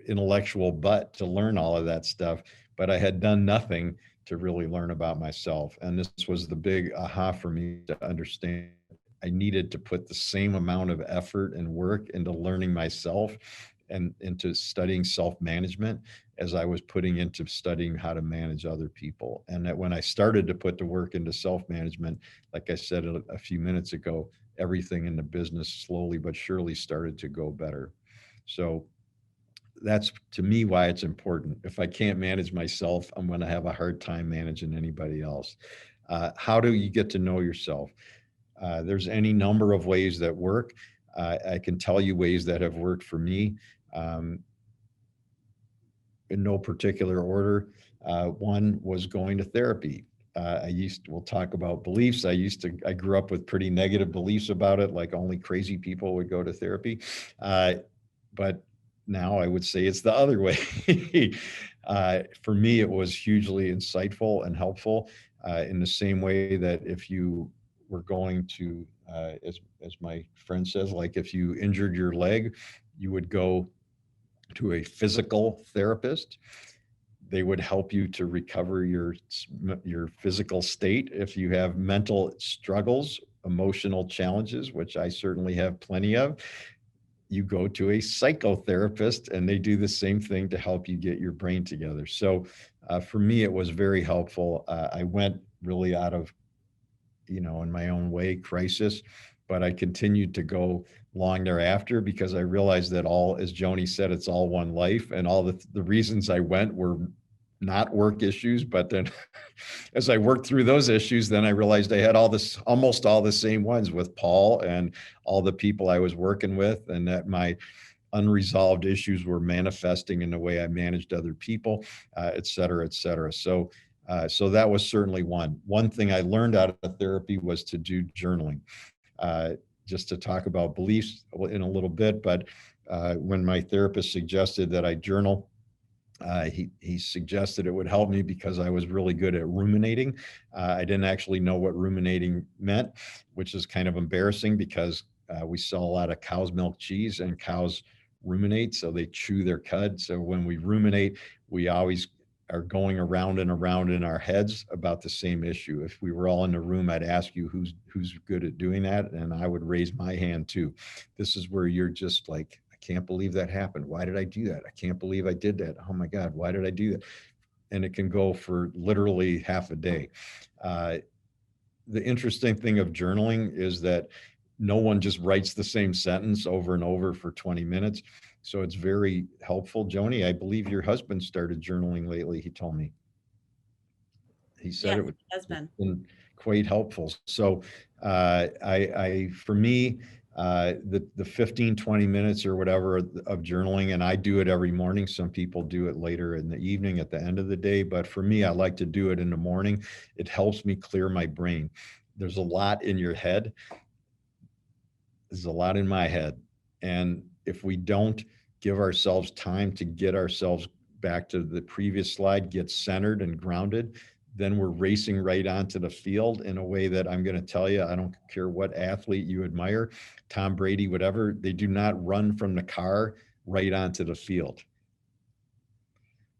intellectual butt to learn all of that stuff, but I had done nothing to really learn about myself. And this was the big aha for me, to understand I needed to put the same amount of effort and work into learning myself and into studying self-management as I was putting into studying how to manage other people. And that when I started to put the work into self-management, like I said a few minutes ago, everything in the business slowly but surely started to go better. So that's, to me, why it's important. If I can't manage myself, I'm going to have a hard time managing anybody else. How do you get to know yourself? There's any number of ways that work. I can tell you ways that have worked for me, in no particular order. One was going to therapy. We'll talk about beliefs. I grew up with pretty negative beliefs about it, like only crazy people would go to therapy. But now I would say it's the other way. For me, it was hugely insightful and helpful, in the same way that if you were going to, as my friend says, like if you injured your leg, you would go to a physical therapist. They would help you to recover your physical state. If you have mental struggles, emotional challenges, which I certainly have plenty of, you go to a psychotherapist, and they do the same thing to help you get your brain together. So for me, it was very helpful. I went really out of, in my own way, crisis, but I continued to go long thereafter, because I realized that all, as Joni said, it's all one life. And all the reasons I went were not work issues, but then as I worked through those issues, then I realized I had almost all the same ones with Paul and all the people I was working with, and that my unresolved issues were manifesting in the way I managed other people, et cetera, et cetera. So that was certainly one. One thing I learned out of therapy was to do journaling. Just to talk about beliefs in a little bit, but when my therapist suggested that I journal, he suggested it would help me because I was really good at ruminating. I didn't actually know what ruminating meant, which is kind of embarrassing because we sell a lot of cow's milk cheese, and cows ruminate, so they chew their cud. So when we ruminate, we always are going around and around in our heads about the same issue. If we were all in the room, I'd ask you who's good at doing that, and I would raise my hand too. This is where you're just like, I can't believe that happened. Why did I do that? I can't believe I did that. Oh my God, why did I do that? And it can go for literally half a day. The interesting thing of journaling is that no one just writes the same sentence over and over for 20 minutes. So it's very helpful. Joni, I believe your husband started journaling lately, he told me. He said Yes, it has been. been quite helpful. So for me, the 15, 20 minutes or whatever of journaling, and I do it every morning. Some people do it later in the evening at the end of the day, but for me, I like to do it in the morning. It helps me clear my brain. There's a lot in your head. There's a lot in my head. And if we don't give ourselves time to get ourselves back to the previous slide, get centered and grounded, then we're racing right onto the field in a way that I'm going to tell you, I don't care what athlete you admire, Tom Brady, whatever, they do not run from the car right onto the field.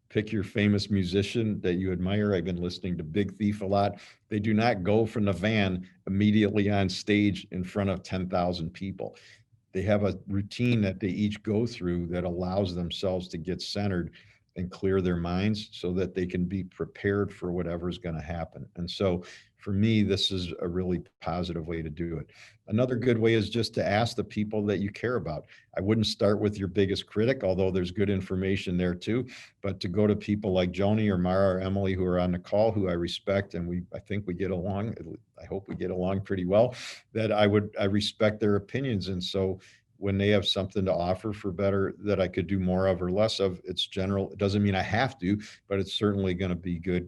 Pick your famous musician that you admire. I've been listening to Big Thief a lot. They do not go from the van immediately on stage in front of 10,000 people. They have a routine that they each go through that allows themselves to get centered and clear their minds so that they can be prepared for whatever is going to happen. And so for me, this is a really positive way to do it. Another good way is just to ask the people that you care about. I wouldn't start with your biggest critic, although there's good information there too, but to go to people like Joni or Mara or Emily who are on the call, who I respect, and I think we get along. I hope we get along pretty well, that I respect their opinions. And so when they have something to offer for better that I could do more of or less of, it's general. It doesn't mean I have to, but it's certainly going to be good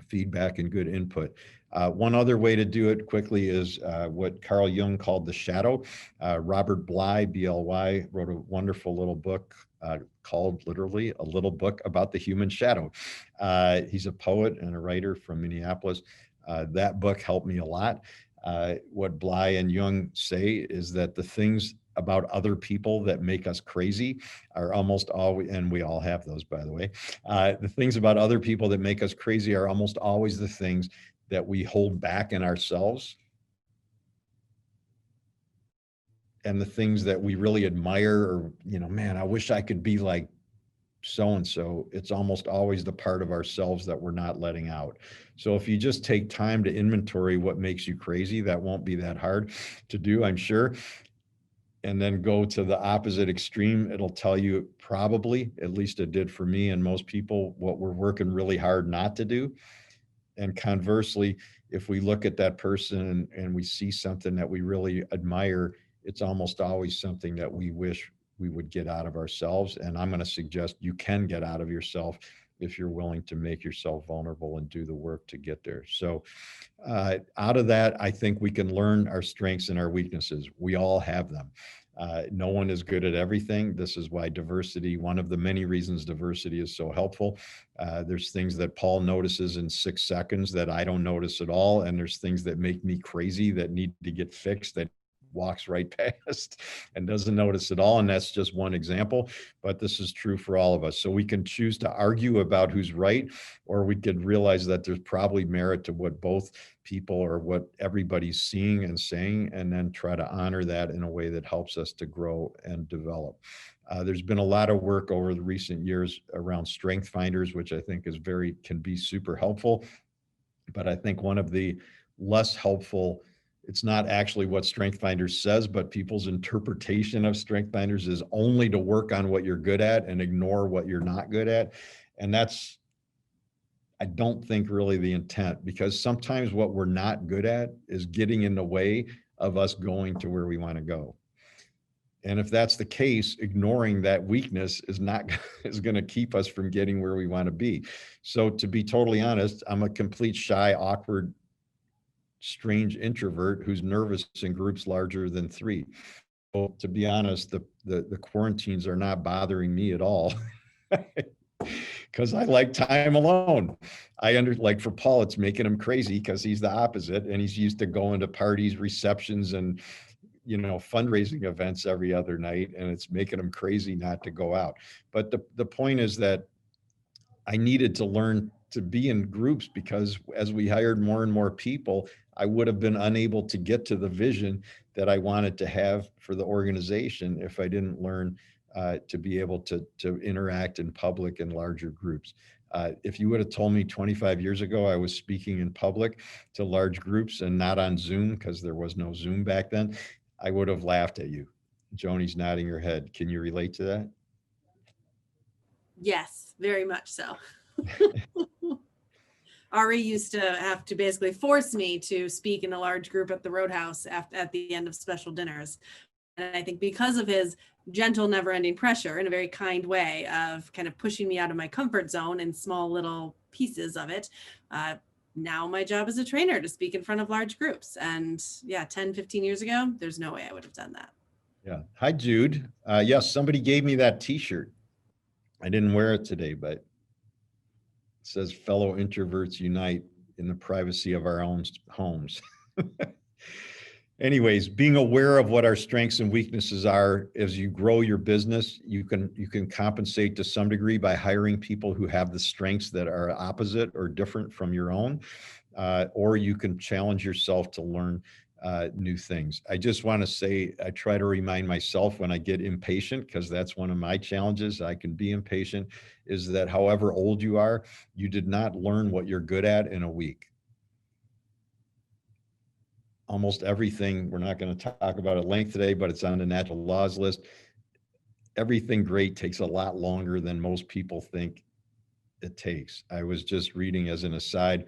feedback and good input. One other way to do it quickly is what Carl Jung called the shadow. Robert Bly, B-L-Y, wrote a wonderful little book called literally A Little Book About the Human Shadow. He's a poet and a writer from Minneapolis. That book helped me a lot. What Bly and Jung say is that the things about other people that make us crazy are almost always, and we all have those, by the way, the things about other people that make us crazy are almost always the things that we hold back in ourselves. And the things that we really admire, or, man, I wish I could be like so-and-so, it's almost always the part of ourselves that we're not letting out. So if you just take time to inventory what makes you crazy, that won't be that hard to do, I'm sure. And then go to the opposite extreme. It'll tell you probably, at least it did for me and most people, what we're working really hard not to do. And conversely, if we look at that person and we see something that we really admire, it's almost always something that we wish we would get out of ourselves. And I'm going to suggest you can get out of yourself if you're willing to make yourself vulnerable and do the work to get there. So out of that, I think we can learn our strengths and our weaknesses. We all have them. No one is good at everything. This is why diversity, one of the many reasons diversity is so helpful. There's things that Paul notices in 6 seconds that I don't notice at all. And there's things that make me crazy that need to get fixed that walks right past and doesn't notice at all. And that's just one example, but this is true for all of us. So we can choose to argue about who's right, or we could realize that there's probably merit to what both people or what everybody's seeing and saying, and then try to honor that in a way that helps us to grow and develop. There's been a lot of work over the recent years around strength finders, which I think can be super helpful. But I think one of the less helpful, it's not actually what Strength Finders says, but people's interpretation of Strength Finders is only to work on what you're good at and ignore what you're not good at. And that's I don't think really the intent, because sometimes what we're not good at is getting in the way of us going to where we want to go. And if that's the case, ignoring that weakness is not is going to keep us from getting where we want to be. So to be totally honest, I'm a complete shy, awkward, strange introvert who's nervous in groups larger than 3. So to be honest, the quarantines are not bothering me at all. Because I like time alone. Like for Paul, it's making him crazy because he's the opposite, and he's used to going to parties, receptions, and fundraising events every other night, and it's making him crazy not to go out. But the point is that I needed to learn to be in groups, because as we hired more and more people, I would have been unable to get to the vision that I wanted to have for the organization if I didn't learn to be able to interact in public in larger groups. If you would have told me 25 years ago I was speaking in public to large groups and not on Zoom, because there was no Zoom back then, I would have laughed at you. Joni's nodding her head. Can you relate to that? Yes, very much so. Ari used to have to basically force me to speak in a large group at the Roadhouse at the end of special dinners. And I think because of his gentle, never-ending pressure in a very kind way of kind of pushing me out of my comfort zone in small little pieces of it, now my job as a trainer to speak in front of large groups. And yeah, 10, 15 years ago, there's no way I would have done that. Yeah. Hi, Jude. Yes, somebody gave me that t-shirt. I didn't wear it today, but it says fellow introverts unite in the privacy of our own homes. Anyways, being aware of what our strengths and weaknesses are as you grow your business, you can compensate to some degree by hiring people who have the strengths that are opposite or different from your own, or you can challenge yourself to learn new things. I just want to say, I try to remind myself when I get impatient, because that's one of my challenges. I can be impatient, is that however old you are, you did not learn what you're good at in a week. Almost everything, we're not going to talk about at length today, but it's on the natural laws list. Everything great takes a lot longer than most people think it takes. I was just reading, as an aside,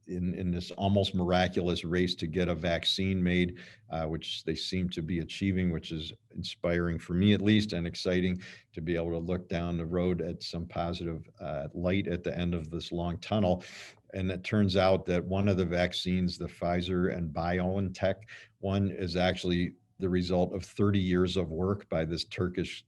in this almost miraculous race to get a vaccine made, which they seem to be achieving, which is inspiring for me at least, and exciting to be able to look down the road at some positive light at the end of this long tunnel. And it turns out that one of the vaccines, the Pfizer and BioNTech one, is actually the result of 30 years of work by this Turkish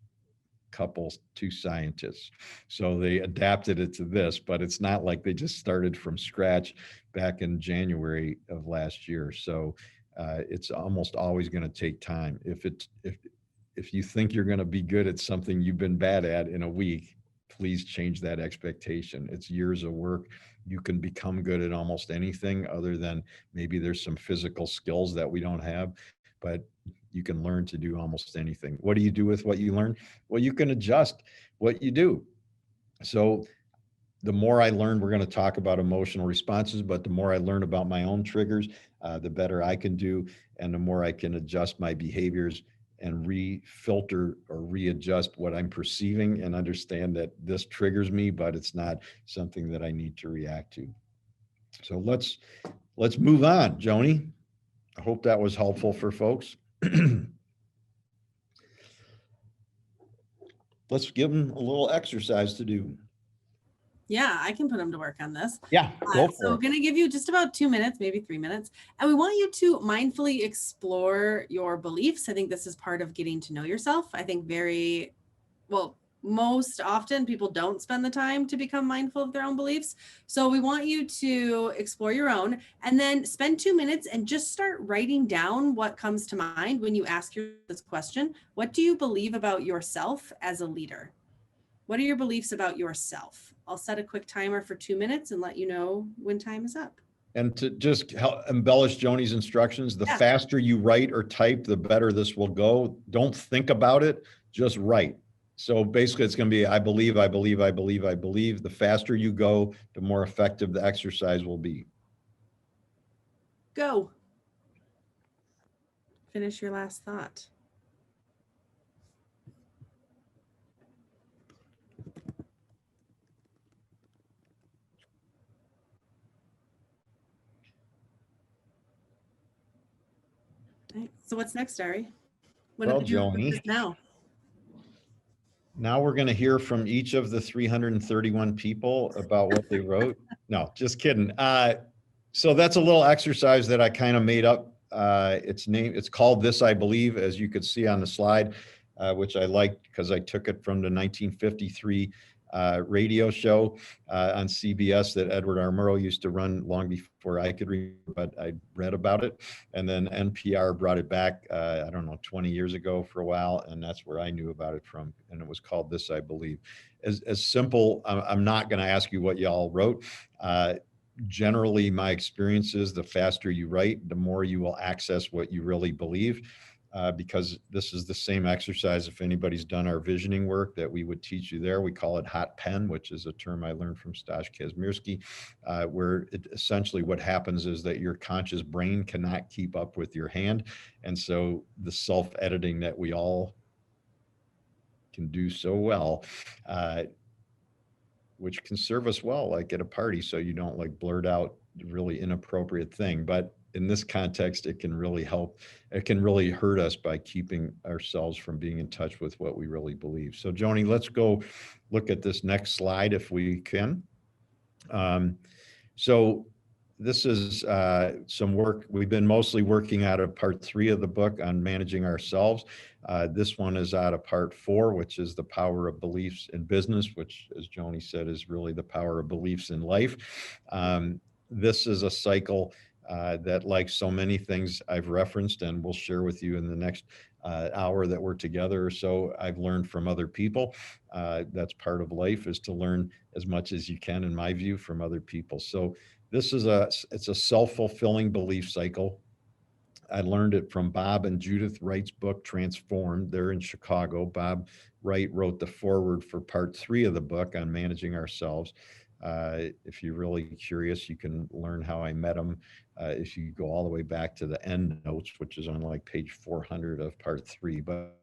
couple, 2 scientists. So they adapted it to this, but it's not like they just started from scratch back in January of last year. So it's almost always going to take time. If you think you're going to be good at something you've been bad at in a week, please change that expectation. It's years of work. You can become good at almost anything, other than maybe there's some physical skills that we don't have, but you can learn to do almost anything. What do you do with what you learn? Well, you can adjust what you do. So the more I learn, we're going to talk about emotional responses, but the more I learn about my own triggers, the better I can do, and the more I can adjust my behaviors and refilter or readjust what I'm perceiving, and understand that this triggers me, but it's not something that I need to react to. So let's move on, Joni. I hope that was helpful for folks. Let's give them a little exercise to do. Yeah, I can put them to work on this. Yeah, go for So I'm going to give you just about 2 minutes, maybe 3 minutes. And we want you to mindfully explore your beliefs. I think this is part of getting to know yourself. I think most often people don't spend the time to become mindful of their own beliefs. So we want you to explore your own, and then spend 2 minutes and just start writing down what comes to mind when you ask this question. What do you believe about yourself as a leader? What are your beliefs about yourself? I'll set a quick timer for 2 minutes and let you know when time is up. And to just help embellish Joni's instructions, the faster you write or type, the better this will go. Don't think about it, just write. So basically it's going to be, I believe, I believe, I believe, I believe. The faster you go, the more effective the exercise will be. Go. Finish your last thought. Okay. So what's next, Ari? What Well, do we do with Joni, this now? now we're going to hear from each of the 331 people about what they wrote. No, just kidding. So that's a little exercise that I kind of made up. It's called This I Believe, as you could see on the slide, which I liked because I took it from the 1953 radio show on CBS that Edward R. Murrow used to run long before I could read, but I read about it. And then NPR brought it back, I don't know, 20 years ago for a while. And that's where I knew about it from. And it was called This I Believe. As simple, I'm not going to ask you what y'all wrote. Generally, my experience is the faster you write, the more you will access what you really believe. Because this is the same exercise. If anybody's done our visioning work that we would teach you there, we call it hot pen, which is a term I learned from Stash Kazmierski, where essentially what happens is that your conscious brain cannot keep up with your hand. And so the self-editing that we all can do so well, which can serve us well, like at a party, so you don't like blurt out the really inappropriate thing. But in this context, it can really help. It can really hurt us by keeping ourselves from being in touch with what we really believe. So Joni, let's go look at this next slide if we can. So this is some work. We've been mostly working out of part 3 of the book on managing ourselves. This one is out of part 4, which is the power of beliefs in business, which, as Joni said, is really the power of beliefs in life. This is a cycle that, like so many things I've referenced and will share with you in the next hour that we're together or so, I've learned from other people. That's part of life, is to learn as much as you can, in my view, from other people. So this is it's a self-fulfilling belief cycle. I learned it from Bob and Judith Wright's book, Transformed. They're in Chicago. Bob Wright wrote the foreword for part 3 of the book on managing ourselves. If you're really curious, you can learn how I met him. If you go all the way back to the end notes, which is on like page 400 of part 3. But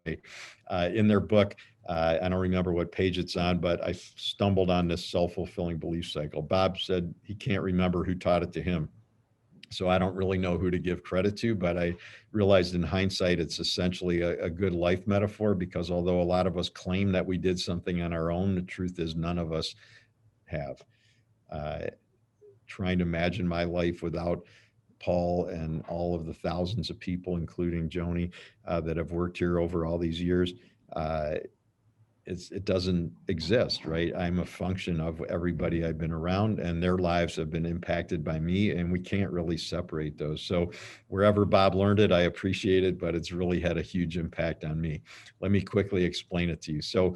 in their book, I don't remember what page it's on, but I stumbled on this self-fulfilling belief cycle. Bob said he can't remember who taught it to him. So I don't really know who to give credit to, but I realized in hindsight, it's essentially a good life metaphor, because although a lot of us claim that we did something on our own, the truth is none of us have. Trying to imagine my life without Paul and all of the thousands of people, including Joni, that have worked here over all these years, it doesn't exist, right? I'm a function of everybody I've been around, and their lives have been impacted by me, and we can't really separate those. So wherever Bob learned it, I appreciate it, but it's really had a huge impact on me. Let me quickly explain it to you. So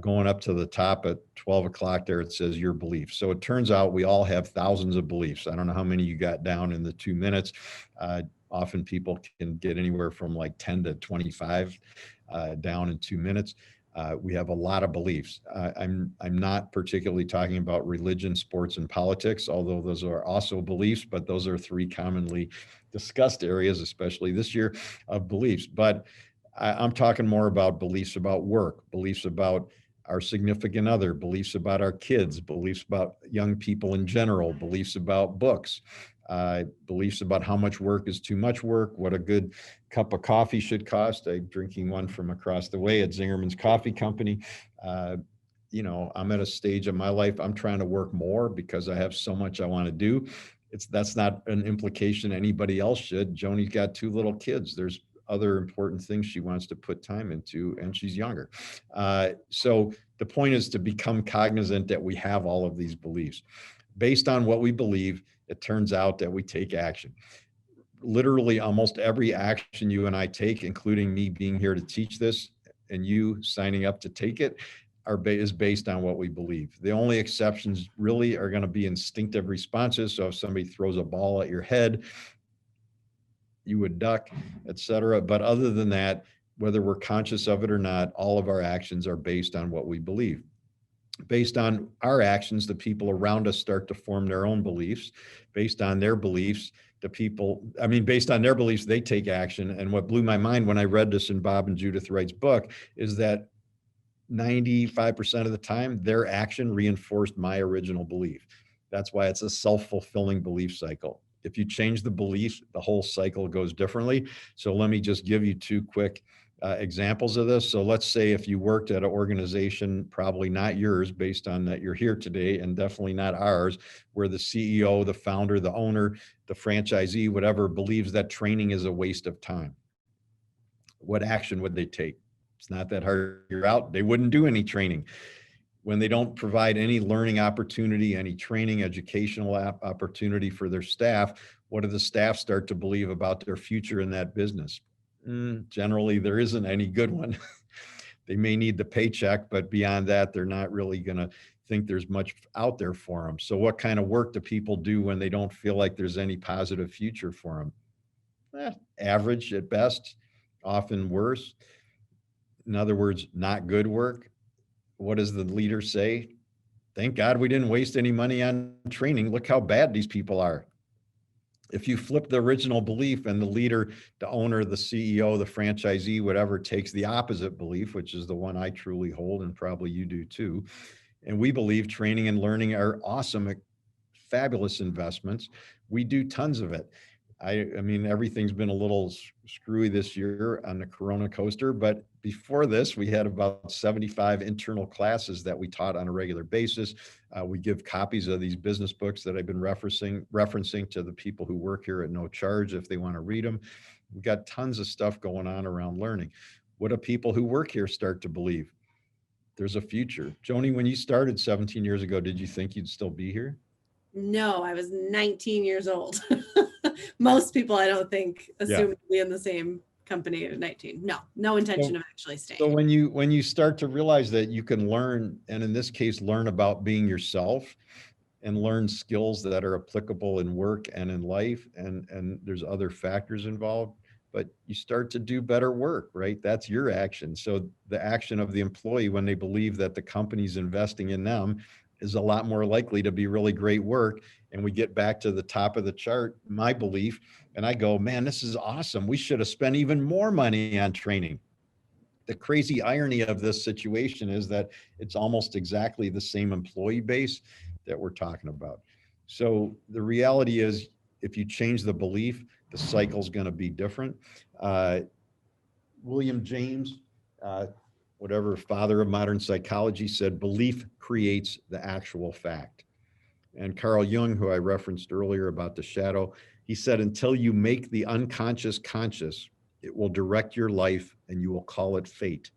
going up to the top at 12 o'clock there, it says your beliefs. So it turns out we all have thousands of beliefs. I don't know how many you got down in the 2 minutes. Often people can get anywhere from like 10 to 25 down in 2 minutes. We have a lot of beliefs. I'm not particularly talking about religion, sports, and politics, although those are also beliefs, but those are 3 commonly discussed areas, especially this year, of beliefs. But I'm talking more about beliefs about work, beliefs about our significant other, beliefs about our kids, beliefs about young people in general, beliefs about books, beliefs about how much work is too much work, what a good cup of coffee should cost. I'm drinking one from across the way at Zingerman's Coffee Company. You know, I'm at a stage of my life, I'm trying to work more because I have so much I want to do. That's not an implication anybody else should. Joni's got 2 little kids. There's other important things she wants to put time into, and she's younger. So the point is to become cognizant that we have all of these beliefs. Based on what we believe, it turns out that we take action. Literally almost every action you and I take, including me being here to teach this and you signing up to take it, is based on what we believe. The only exceptions really are going to be instinctive responses. So if somebody throws a ball at your head, you would duck, etc. But other than that, whether we're conscious of it or not, all of our actions are based on what we believe. Based on our actions, the people around us start to form their own beliefs. Based on their beliefs, based on their beliefs, they take action. And what blew my mind when I read this in Bob and Judith Wright's book is that 95% of the time, their action reinforced my original belief. That's why it's a self-fulfilling belief cycle. If you change the belief, the whole cycle goes differently. So let me just give you two quick examples of this. So let's say if you worked at an organization, probably not yours, based on that you're here today, and definitely not ours, where the CEO, the founder, the owner, the franchisee, whatever, believes that training is a waste of time. What action would they take? It's not that hard to figure out. They wouldn't do any training. When they don't provide any learning opportunity, any training, educational opportunity for their staff, what do the staff start to believe about their future in that business? Generally, there isn't any good one. They may need the paycheck, but beyond that, they're not really going to think there's much out there for them. So what kind of work do people do when they don't feel like there's any positive future for them? Average at best, often worse. In other words, not good work. What does the leader say? Thank God we didn't waste any money on training. Look how bad these people are. If you flip the original belief and the leader, the owner, the CEO, the franchisee, whatever, takes the opposite belief, which is the one I truly hold, and probably you do too. And we believe training and learning are awesome, fabulous investments. We do tons of it. I mean, everything's been a little screwy this year on the Corona coaster, but before this, we had about 75 internal classes that we taught on a regular basis. We give copies of these business books that I've been referencing to the people who work here at no charge if they want to read them. We've got tons of stuff going on around learning. What do people who work here start to believe? There's a future. Joni, when you started 17 years ago, did you think you'd still be here? No, I was 19 years old. Most people, I don't think, assume to be in the same company at 19. No intention of actually staying. So when you start to realize that you can learn, and in this case, learn about being yourself and learn skills that are applicable in work and in life, and there's other factors involved, but you start to do better work, right? That's your action. So the action of the employee, when they believe that the company's investing in them, is a lot more likely to be really great work. And we get back to the top of the chart, my belief, and I go, man, this is awesome. We should have spent even more money on training. The crazy irony of this situation is that it's almost exactly the same employee base that we're talking about. So the reality is, if you change the belief, the cycle's going to be different. William James, whatever, father of modern psychology, said belief creates the actual fact. And Carl Jung, who I referenced earlier about the shadow, he said, until you make the unconscious conscious, it will direct your life and you will call it fate.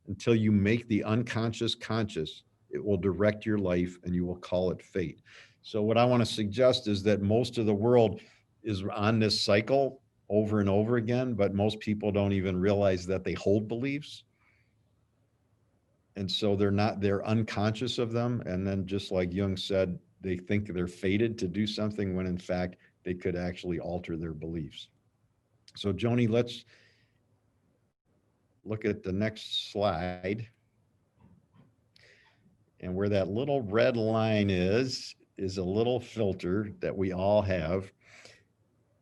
Until you make the unconscious conscious, it will direct your life and you will call it fate. So what I want to suggest is that most of the world is on this cycle over and over again, but most people don't even realize that they hold beliefs. And so they're unconscious of them. And then just like Jung said, they think they're fated to do something when in fact they could actually alter their beliefs. So Joni, let's look at the next slide. And where that little red line is a little filter that we all have.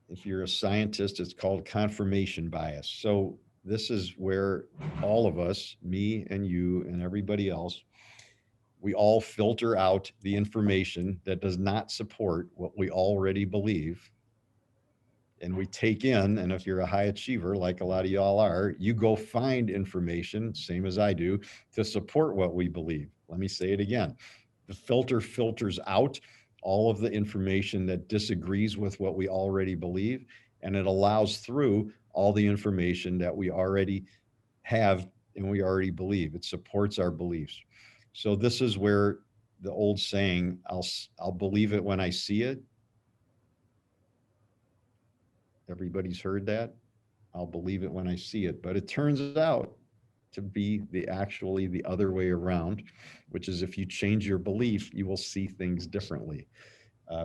If you're a scientist, it's called confirmation bias. So this is where all of us, me and you and everybody else, we all filter out the information that does not support what we already believe. And we take in, and if you're a high achiever, like a lot of y'all are, you go find information, same as I do, to support what we believe. Let me say it again. The filter filters out all of the information that disagrees with what we already believe, and it allows through all the information that we already have and we already believe. It supports our beliefs. So this is where the old saying, I'll believe it when I see it. Everybody's heard that. I'll believe it when I see it. But it turns out to be actually the other way around, which is if you change your belief, you will see things differently.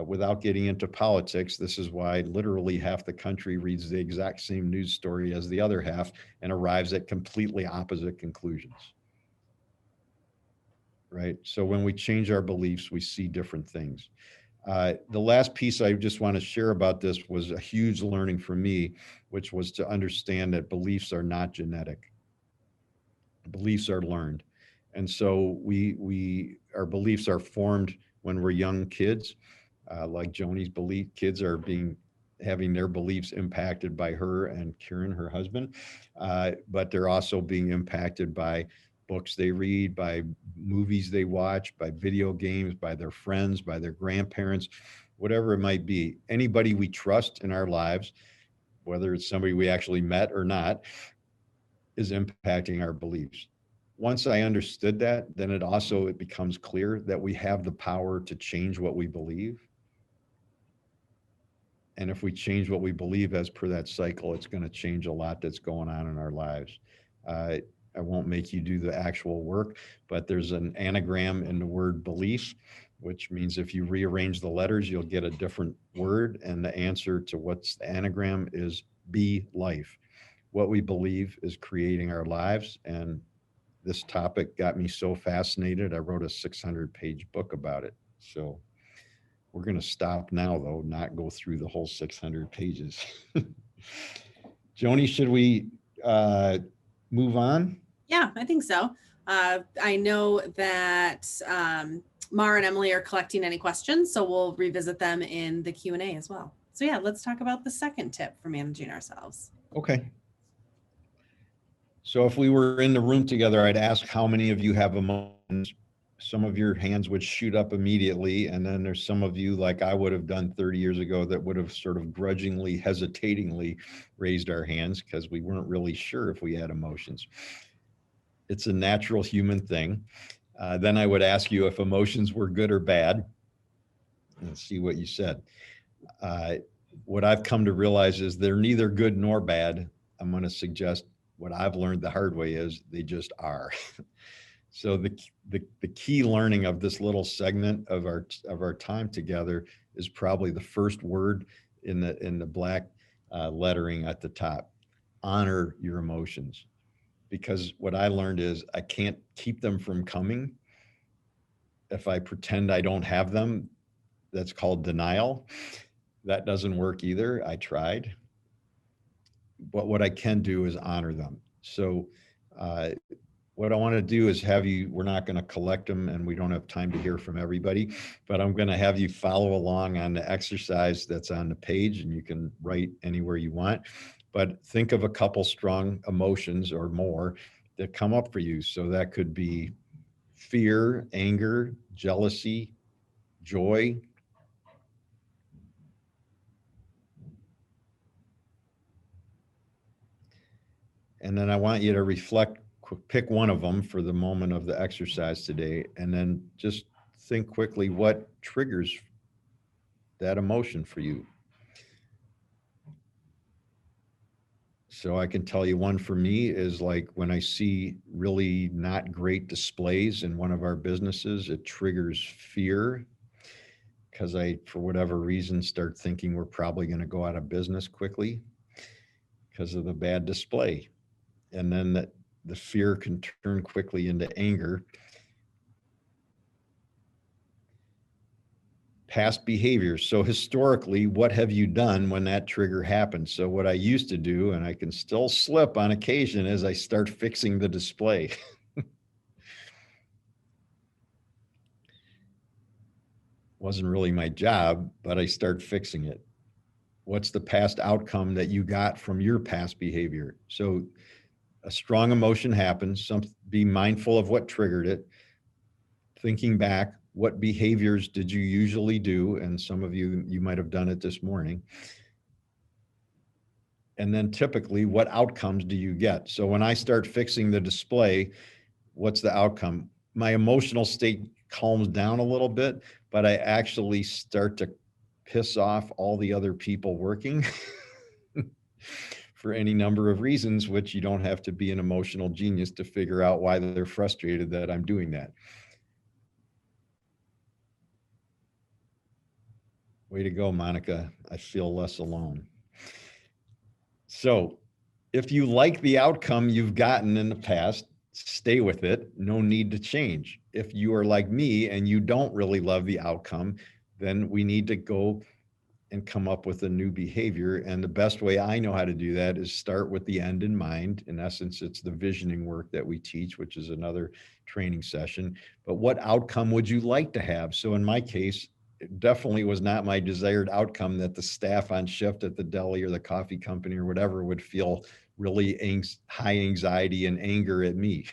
Without getting into politics, this is why literally half the country reads the exact same news story as the other half and arrives at completely opposite conclusions. Right? So when we change our beliefs, we see different things. The last piece I just want to share about this was a huge learning for me, which was to understand that beliefs are not genetic. Beliefs are learned. And so our beliefs are formed when we're young kids. Like Joni's belief, kids are being having their beliefs impacted by her and Kieran, her husband. But they're also being impacted by books they read, by movies they watch, by video games, by their friends, by their grandparents, whatever it might be. Anybody we trust in our lives, whether it's somebody we actually met or not, is impacting our beliefs. Once I understood that, then it becomes clear that we have the power to change what we believe. And if we change what we believe as per that cycle, it's going to change a lot that's going on in our lives. I won't make you do the actual work, but there's an anagram in the word belief, which means if you rearrange the letters, you'll get a different word. And the answer to what's the anagram is be life. What we believe is creating our lives. And this topic got me so fascinated, I wrote a 600-page book about it. So we're going to stop now, though, not go through the whole 600 pages. Joni, should we move on? Yeah, I think so. I know that Mara and Emily are collecting any questions, so we'll revisit them in the Q&A as well. So yeah, let's talk about the second tip for managing ourselves. Okay. So if we were in the room together, I'd ask how many of you have emotions. Some of your hands would shoot up immediately. And then there's some of you, like I would have done 30 years ago, that would have sort of grudgingly, hesitatingly raised our hands because we weren't really sure if we had emotions. It's a natural human thing. Then I would ask you if emotions were good or bad and see what you said. What I've come to realize is they're neither good nor bad. I'm going to suggest what I've learned the hard way is they just are. So the key learning of this little segment of our time together is probably the first word in the black lettering at the top. Honor your emotions. Because what I learned is I can't keep them from coming. If I pretend I don't have them, that's called denial. That doesn't work either. I tried. But what I can do is honor them. So what I want to do is have you, we're not going to collect them and we don't have time to hear from everybody, but I'm going to have you follow along on the exercise that's on the page and you can write anywhere you want. But think of a couple strong emotions or more that come up for you. So that could be fear, anger, jealousy, joy. And then I want you to reflect, pick one of them for the moment of the exercise today, and then just think quickly what triggers that emotion for you. So I can tell you one for me is like when I see really not great displays in one of our businesses, it triggers fear because I, for whatever reason, start thinking we're probably going to go out of business quickly because of the bad display. And then the fear can turn quickly into anger. Past behaviors. So historically, what have you done when that trigger happens? So what I used to do, and I can still slip on occasion, is I start fixing the display. Wasn't really my job, but I start fixing it. What's the past outcome that you got from your past behavior? So a strong emotion happens. Be mindful of what triggered it. Thinking back, what behaviors did you usually do? And some of you might have done it this morning. And then typically, what outcomes do you get? So when I start fixing the display, what's the outcome? My emotional state calms down a little bit, but I actually start to piss off all the other people working for any number of reasons, which you don't have to be an emotional genius to figure out why they're frustrated that I'm doing that. Way to go, Monica. I feel less alone. So if you like the outcome you've gotten in the past, stay with it. No need to change. If you are like me and you don't really love the outcome, then we need to go and come up with a new behavior. And the best way I know how to do that is start with the end in mind. In essence, it's the visioning work that we teach, which is another training session. But what outcome would you like to have? So in my case, it definitely was not my desired outcome that the staff on shift at the deli or the coffee company or whatever would feel really high anxiety and anger at me.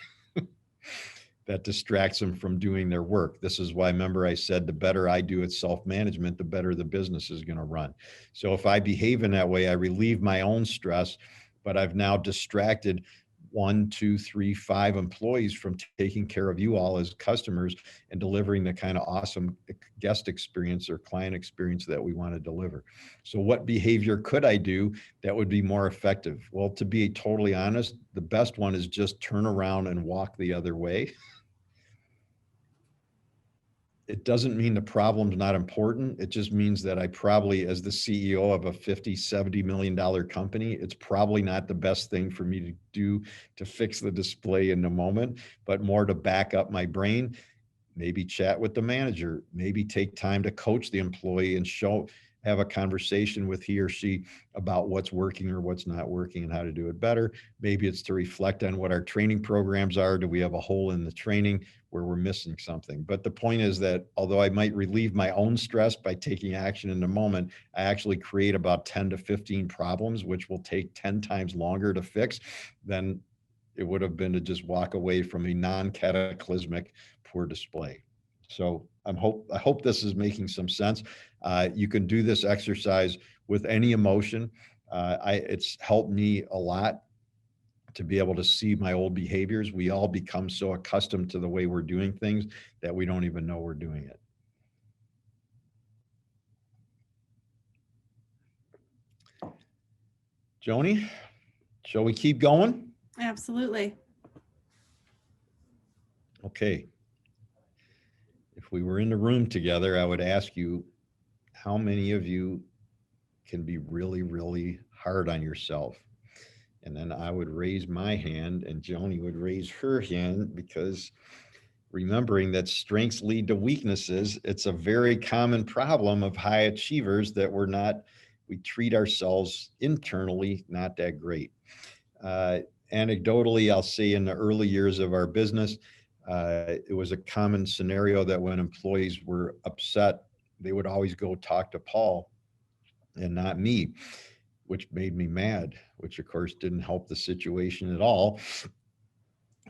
That distracts them from doing their work. This is why, remember, I said the better I do at self-management, the better the business is going to run. So if I behave in that way, I relieve my own stress, but I've now distracted 1, 2, 3, 5 employees from taking care of you all as customers and delivering the kind of awesome guest experience or client experience that we want to deliver. So what behavior could I do that would be more effective? Well, to be totally honest, the best one is just turn around and walk the other way. It doesn't mean the problem's not important. It just means that I probably, as the CEO of a $50, $70 million company, it's probably not the best thing for me to do to fix the display in the moment, but more to back up my brain, maybe chat with the manager, maybe take time to coach the employee and have a conversation with he or she about what's working or what's not working and how to do it better. Maybe it's to reflect on what our training programs are. Do we have a hole in the training where we're missing something? But the point is that although I might relieve my own stress by taking action in the moment, I actually create about 10 to 15 problems, which will take 10 times longer to fix than it would have been to just walk away from a non-cataclysmic poor display. So I hope this is making some sense. You can do this exercise with any emotion. It's helped me a lot to be able to see my old behaviors. We all become so accustomed to the way we're doing things that we don't even know we're doing it. Joni, shall we keep going? Absolutely. Okay. If we were in the room together, I would ask you, how many of you can be really, really hard on yourself? And then I would raise my hand and Joni would raise her hand, because remembering that strengths lead to weaknesses, it's a very common problem of high achievers that we treat ourselves internally not that great. Anecdotally, I'll say in the early years of our business, it was a common scenario that when employees were upset, they would always go talk to Paul and not me, which made me mad, which of course didn't help the situation at all.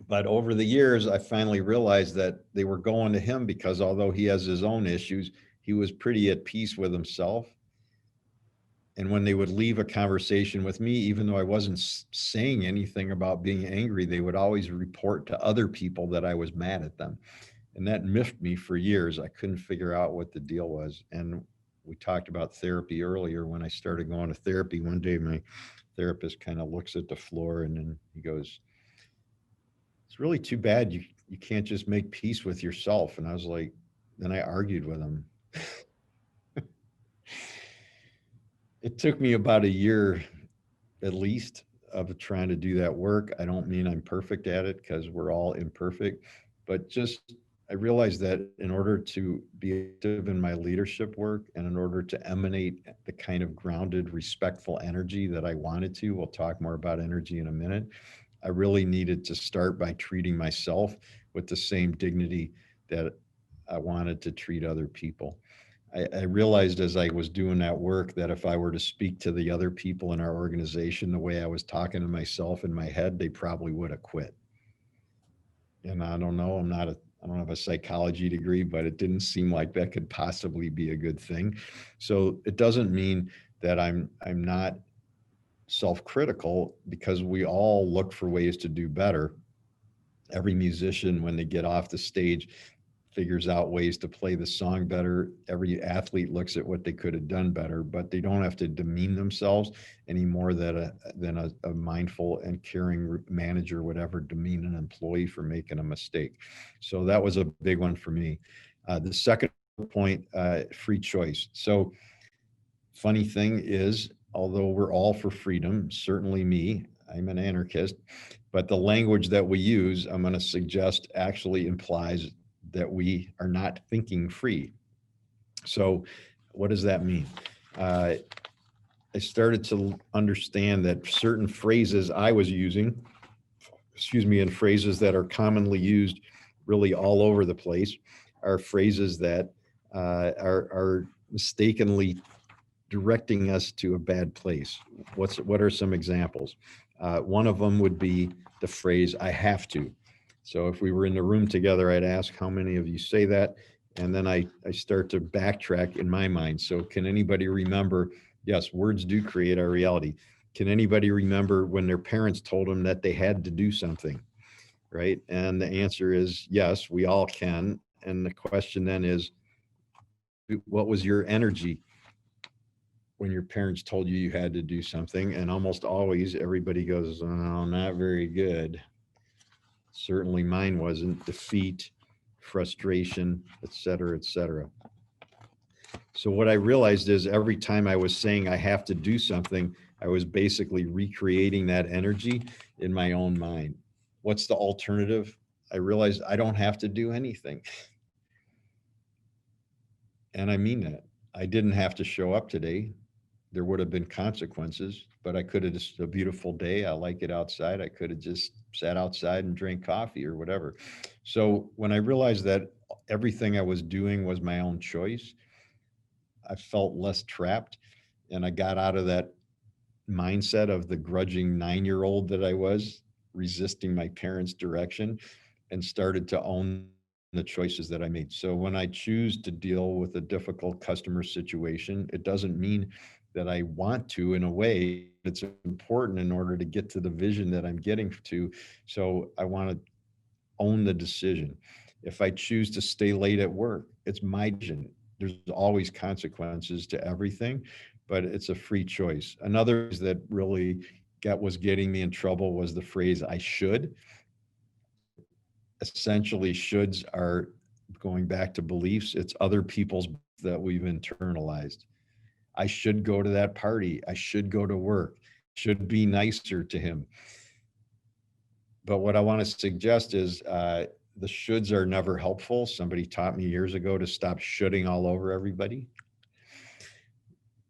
But over the years, I finally realized that they were going to him because although he has his own issues, he was pretty at peace with himself. And when they would leave a conversation with me, even though I wasn't saying anything about being angry, they would always report to other people that I was mad at them. And that miffed me for years. I couldn't figure out what the deal was. And we talked about therapy earlier. When I started going to therapy, one day my therapist kind of looks at the floor and then he goes, "It's really too bad you can't just make peace with yourself." And I was like, then I argued with him. It took me about a year at least of trying to do that work. I don't mean I'm perfect at it, because we're all imperfect, but just I realized that in order to be active in my leadership work and in order to emanate the kind of grounded, respectful energy that I wanted to, we'll talk more about energy in a minute, I really needed to start by treating myself with the same dignity that I wanted to treat other people. I realized as I was doing that work that if I were to speak to the other people in our organization the way I was talking to myself in my head, they probably would have quit. And I don't know, I don't have a psychology degree, but it didn't seem like that could possibly be a good thing. So it doesn't mean that I'm not self-critical, because we all look for ways to do better. Every musician, when they get off the stage, figures out ways to play the song better. Every athlete looks at what they could have done better, but they don't have to demean themselves any more than a mindful and caring manager would ever demean an employee for making a mistake. So that was a big one for me. The second point, free choice. So funny thing is, although we're all for freedom, certainly me, I'm an anarchist, but the language that we use, I'm going to suggest, actually implies that we are not thinking free. So what does that mean? I started to understand that certain phrases I was using, and phrases that are commonly used really all over the place, are phrases that are mistakenly directing us to a bad place. What are some examples? One of them would be the phrase, I have to. So if we were in the room together, I'd ask how many of you say that? And then I start to backtrack in my mind. So can anybody remember, yes, words do create our reality. Can anybody remember when their parents told them that they had to do something, right? And the answer is yes, we all can. And the question then is, what was your energy when your parents told you you had to do something? And almost always everybody goes, oh, not very good. Certainly mine wasn't. Defeat, frustration, et cetera, et cetera. So what I realized is every time I was saying I have to do something, I was basically recreating that energy in my own mind. What's the alternative? I realized I don't have to do anything. And I mean that. I didn't have to show up today. There would have been consequences, but I could have just a beautiful day. I like it outside. I could have just sat outside and drank coffee or whatever. So when I realized that everything I was doing was my own choice, I felt less trapped, and I got out of that mindset of the grudging 9-year-old that I was, resisting my parents' direction, and started to own the choices that I made. So when I choose to deal with a difficult customer situation, it doesn't mean that I want to. In a way, it's important in order to get to the vision that I'm getting to. So I want to own the decision. If I choose to stay late at work, it's my decision. There's always consequences to everything, but it's a free choice. Another is that really was getting me in trouble was the phrase I should. Essentially, shoulds are, going back to beliefs, it's other people's that we've internalized. I should go to that party. I should go to work. Should be nicer to him. But what I want to suggest is the shoulds are never helpful. Somebody taught me years ago to stop shoulding all over everybody.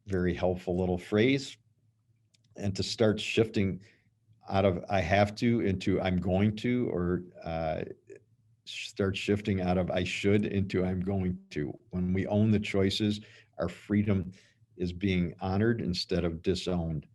Very helpful little phrase. And to start shifting out of I have to into I'm going to, or start shifting out of I should into I'm going to. When we own the choices, our freedom is being honored instead of disowned.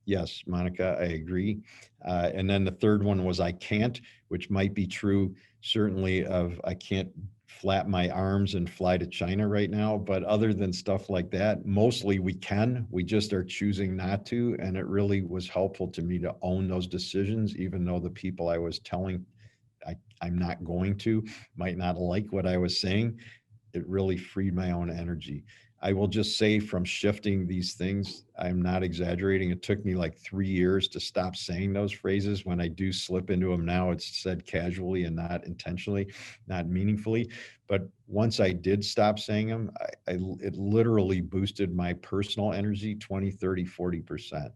Yes, Monica, I agree. And then the third one was I can't, which might be true certainly of I can't flap my arms and fly to China right now. But other than stuff like that, mostly we can, we just are choosing not to. And it really was helpful to me to own those decisions, even though the people I was telling I'm not going to might not like what I was saying. It really freed my own energy. I will just say, from shifting these things, I'm not exaggerating. It took me like 3 years to stop saying those phrases. When I do slip into them now, it's said casually and not intentionally, not meaningfully. But once I did stop saying them, it literally boosted my personal energy 20, 30, 40%.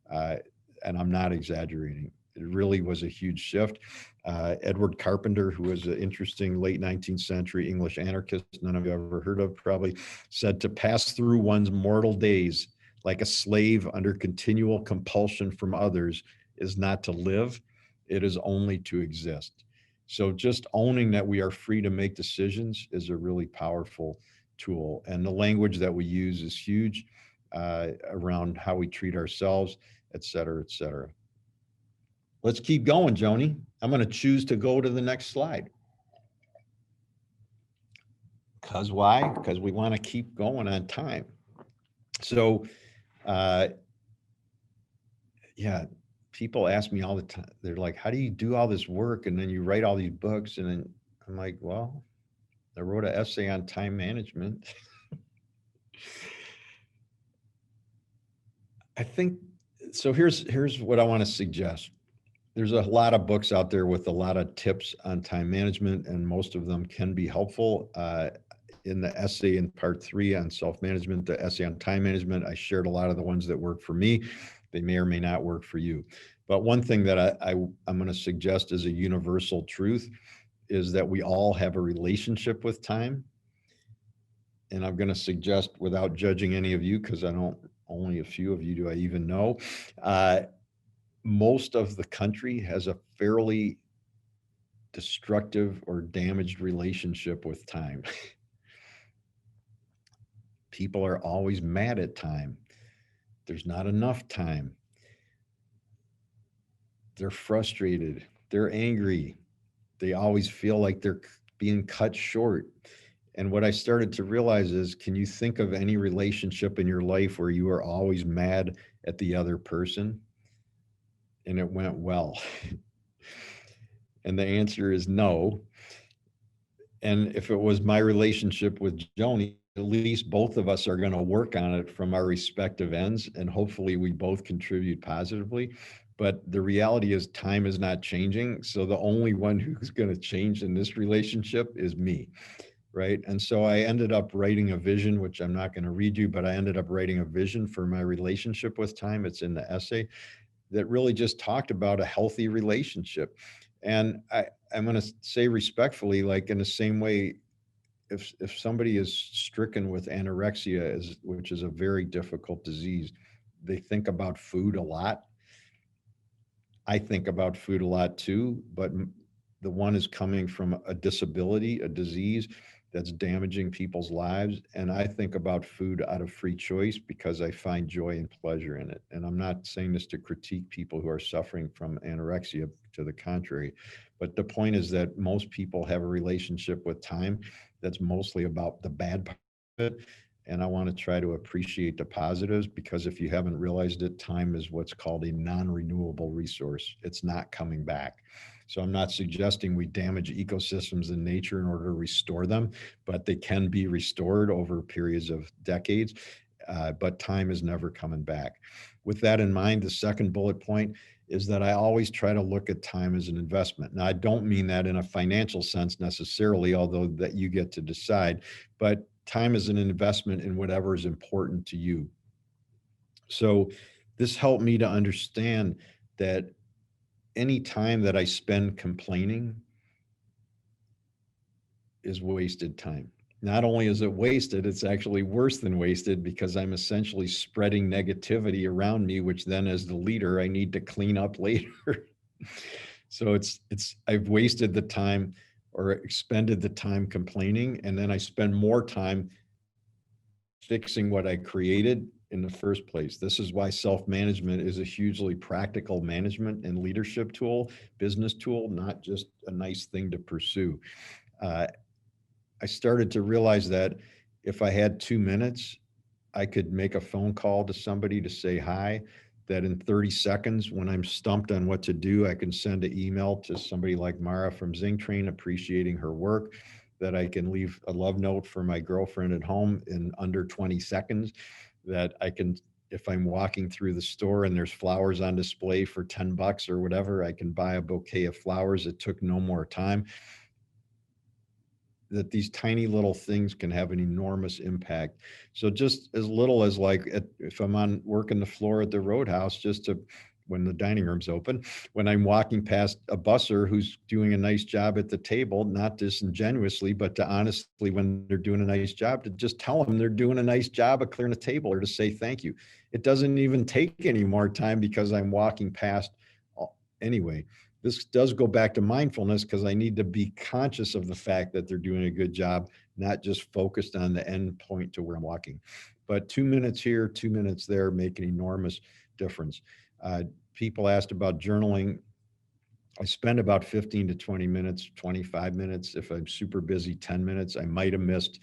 And I'm not exaggerating. It really was a huge shift. Edward Carpenter, who was an interesting late 19th century English anarchist, none of you ever heard of probably, said to pass through one's mortal days like a slave under continual compulsion from others is not to live, it is only to exist. So just owning that we are free to make decisions is a really powerful tool. And the language that we use is huge around how we treat ourselves, et cetera, et cetera. Let's keep going, Joni. I'm going to choose to go to the next slide. Because why? Because we want to keep going on time. So, yeah, people ask me all the time. They're like, how do you do all this work? And then you write all these books. And then I'm like, well, I wrote an essay on time management. I think, so here's what I want to suggest. There's a lot of books out there with a lot of tips on time management, and most of them can be helpful. In the essay in part 3 on self-management, the essay on time management, I shared a lot of the ones that work for me. They may or may not work for you. But one thing that I'm going to suggest as a universal truth is that we all have a relationship with time. And I'm going to suggest, without judging any of you, because only a few of you do I even know, most of the country has a fairly destructive or damaged relationship with time. People are always mad at time. There's not enough time. They're frustrated. They're angry. They always feel like they're being cut short. And what I started to realize is, can you think of any relationship in your life where you are always mad at the other person and it went well? And the answer is no. And if it was my relationship with Joni, at least both of us are going to work on it from our respective ends, and hopefully we both contribute positively. But the reality is time is not changing. So the only one who's going to change in this relationship is me. Right. And so I ended up writing a vision, which I'm not going to read you, but I ended up writing a vision for my relationship with time. It's in the essay that really just talked about a healthy relationship. And I'm going to say respectfully, like in the same way, if somebody is stricken with anorexia, which is a very difficult disease, they think about food a lot. I think about food a lot too, but the one is coming from a disability, a disease that's damaging people's lives. And I think about food out of free choice because I find joy and pleasure in it. And I'm not saying this to critique people who are suffering from anorexia, to the contrary. But the point is that most people have a relationship with time that's mostly about the bad part of it. And I want to try to appreciate the positives, because if you haven't realized it, time is what's called a non-renewable resource. It's not coming back. So I'm not suggesting we damage ecosystems in nature in order to restore them, but they can be restored over periods of decades. But time is never coming back. With that in mind, the second bullet point is that I always try to look at time as an investment. Now, I don't mean that in a financial sense necessarily, although that you get to decide, but time is an investment in whatever is important to you. So this helped me to understand that any time that I spend complaining is wasted time. Not only is it wasted, it's actually worse than wasted, because I'm essentially spreading negativity around me, which then as the leader, I need to clean up later. So I've wasted the time or expended the time complaining, and then I spend more time fixing what I created in the first place. This is why self-management is a hugely practical management and leadership tool, business tool, not just a nice thing to pursue. I started to realize that if I had 2 minutes, I could make a phone call to somebody to say hi, that in 30 seconds, when I'm stumped on what to do, I can send an email to somebody like Mara from Zingerman appreciating her work, that I can leave a love note for my girlfriend at home in under 20 seconds, that I can, if I'm walking through the store and there's flowers on display for $10 or whatever, I can buy a bouquet of flowers. It took no more time. That these tiny little things can have an enormous impact. So just as little as like, if I'm working the floor at the Roadhouse, just to, when the dining room's open, when I'm walking past a busser who's doing a nice job at the table, not disingenuously, but to honestly, when they're doing a nice job, to just tell them they're doing a nice job of clearing the table, or to say thank you. It doesn't even take any more time because I'm walking past anyway. This does go back to mindfulness, because I need to be conscious of the fact that they're doing a good job, not just focused on the end point to where I'm walking. But 2 minutes here, 2 minutes there make an enormous difference. People asked about journaling. I spend about 15 to 20 minutes, 25 minutes. If I'm super busy, 10 minutes. I might have missed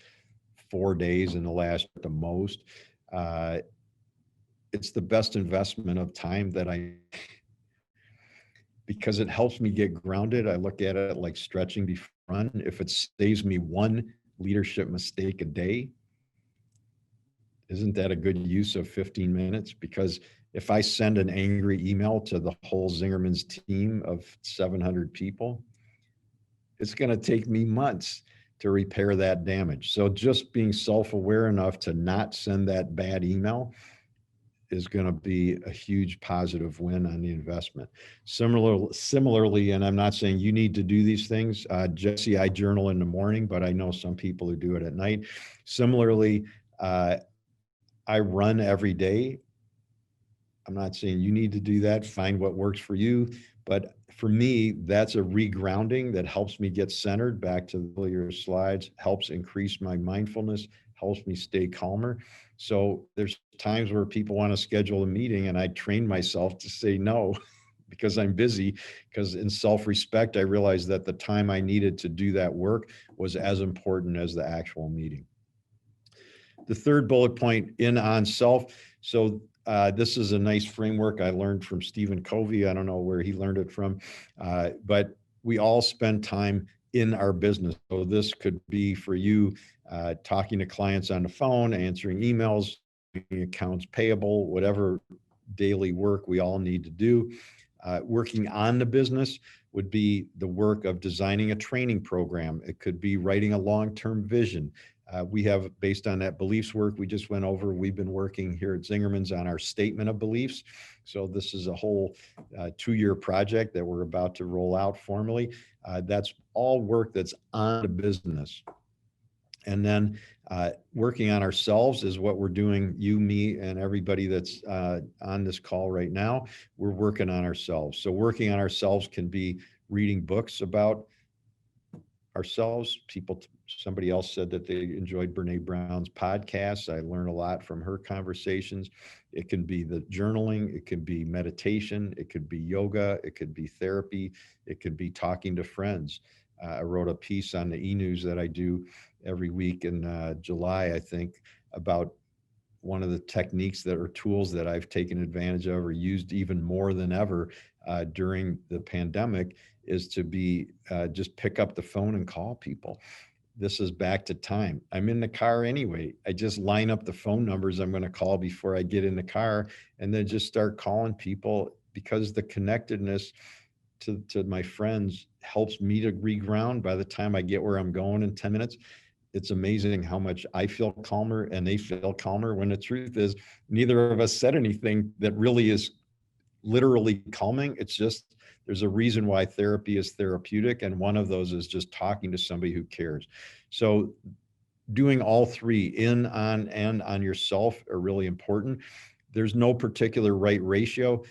4 days in the last at the most. It's the best investment of time that because it helps me get grounded. I look at it like stretching before run. If it saves me one leadership mistake a day, isn't that a good use of 15 minutes? Because if I send an angry email to the whole Zingerman's team of 700 people, it's going to take me months to repair that damage. So just being self-aware enough to not send that bad email is going to be a huge positive win on the investment. Similarly, and I'm not saying you need to do these things, Jesse, I journal in the morning, but I know some people who do it at night. Similarly, I run every day. I'm not saying you need to do that. Find what works for you. But for me, that's a regrounding that helps me get centered. Back to the earlier slides, helps increase my mindfulness, helps me stay calmer. So there's times where people want to schedule a meeting and I train myself to say no because I'm busy, because in self-respect, I realized that the time I needed to do that work was as important as the actual meeting. The third bullet point, in on self. So this is a nice framework I learned from Stephen Covey. I don't know where he learned it from, but we all spend time in our business. So this could be for you, talking to clients on the phone, answering emails, accounts payable, whatever daily work we all need to do. Working on the business would be the work of designing a training program. It could be writing a long-term vision. We have, based on that beliefs work we just went over, we've been working here at Zingerman's on our statement of beliefs. So this is a whole 2-year project that we're about to roll out formally. That's all work that's on the business. And then working on ourselves is what we're doing, you, me, and everybody that's on this call right now. We're working on ourselves. So working on ourselves can be reading books about ourselves. Somebody else said that they enjoyed Brene Brown's podcasts. I learn a lot from her conversations. It can be the journaling, it could be meditation, it could be yoga, it could be therapy, it could be talking to friends. I wrote a piece on the e-news that I do every week in July, I think, about one of the techniques that are tools that I've taken advantage of or used even more than ever during the pandemic is to be just pick up the phone and call people. This is back to time. I'm in the car anyway. I just line up the phone numbers I'm going to call before I get in the car and then just start calling people, because the connectedness to my friends helps me to reground by the time I get where I'm going in 10 minutes. It's amazing how much I feel calmer and they feel calmer, when the truth is neither of us said anything that really is literally calming. It's just, there's a reason why therapy is therapeutic. And one of those is just talking to somebody who cares. So doing all three, in, on, and on yourself, are really important. There's no particular right ratio.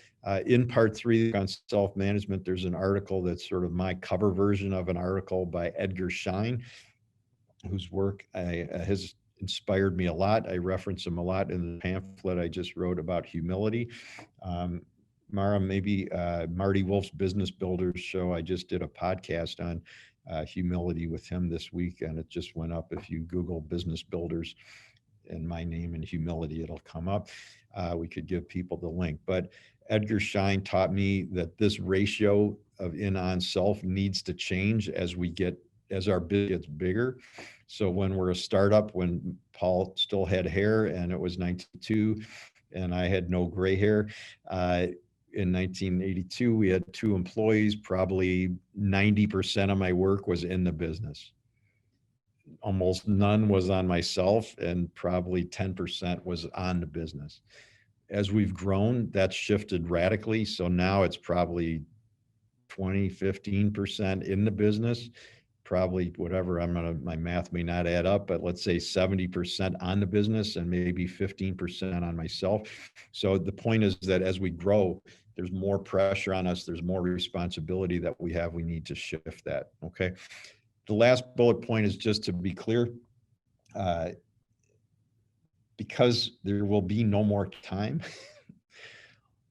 In part 3 on self-management, there's an article that's sort of my cover version of an article by Edgar Schein, whose work has inspired me a lot. I reference him a lot in the pamphlet I just wrote about humility. Mara, maybe Marty Wolf's Business Builders show, I just did a podcast on humility with him this week, and it just went up. If you Google Business Builders and my name and humility, it'll come up. We could give people the link. But Edgar Schein taught me that this ratio of in on self needs to change as our business gets bigger. So when we're a startup, when Paul still had hair and it was 92 and I had no gray hair, in 1982, we had 2 employees. Probably 90% of my work was in the business. Almost none was on myself, and probably 10% was on the business. As we've grown, that's shifted radically. So now it's probably 20, 15% in the business. Probably whatever, my math may not add up, but let's say 70% on the business and maybe 15% on myself. So the point is that as we grow, there's more pressure on us. There's more responsibility that we have. We need to shift that. Okay. The last bullet point is just to be clear, because there will be no more time.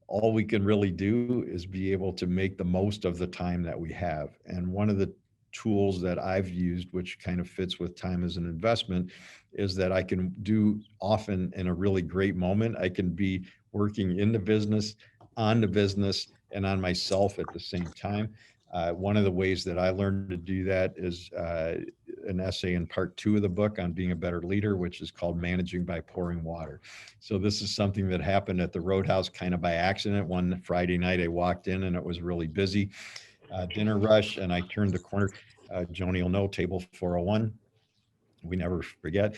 All we can really do is be able to make the most of the time that we have. And one of the tools that I've used, which kind of fits with time as an investment, is that I can do often in a really great moment. I can be working in the business, on the business, and on myself at the same time. One of the ways that I learned to do that is an essay in part 2 of the book on being a better leader, which is called Managing by Pouring Water. So this is something that happened at the Roadhouse kind of by accident. One Friday night I walked in and it was really busy, dinner rush, and I turned the corner. Joni will know, table 401. We never forget.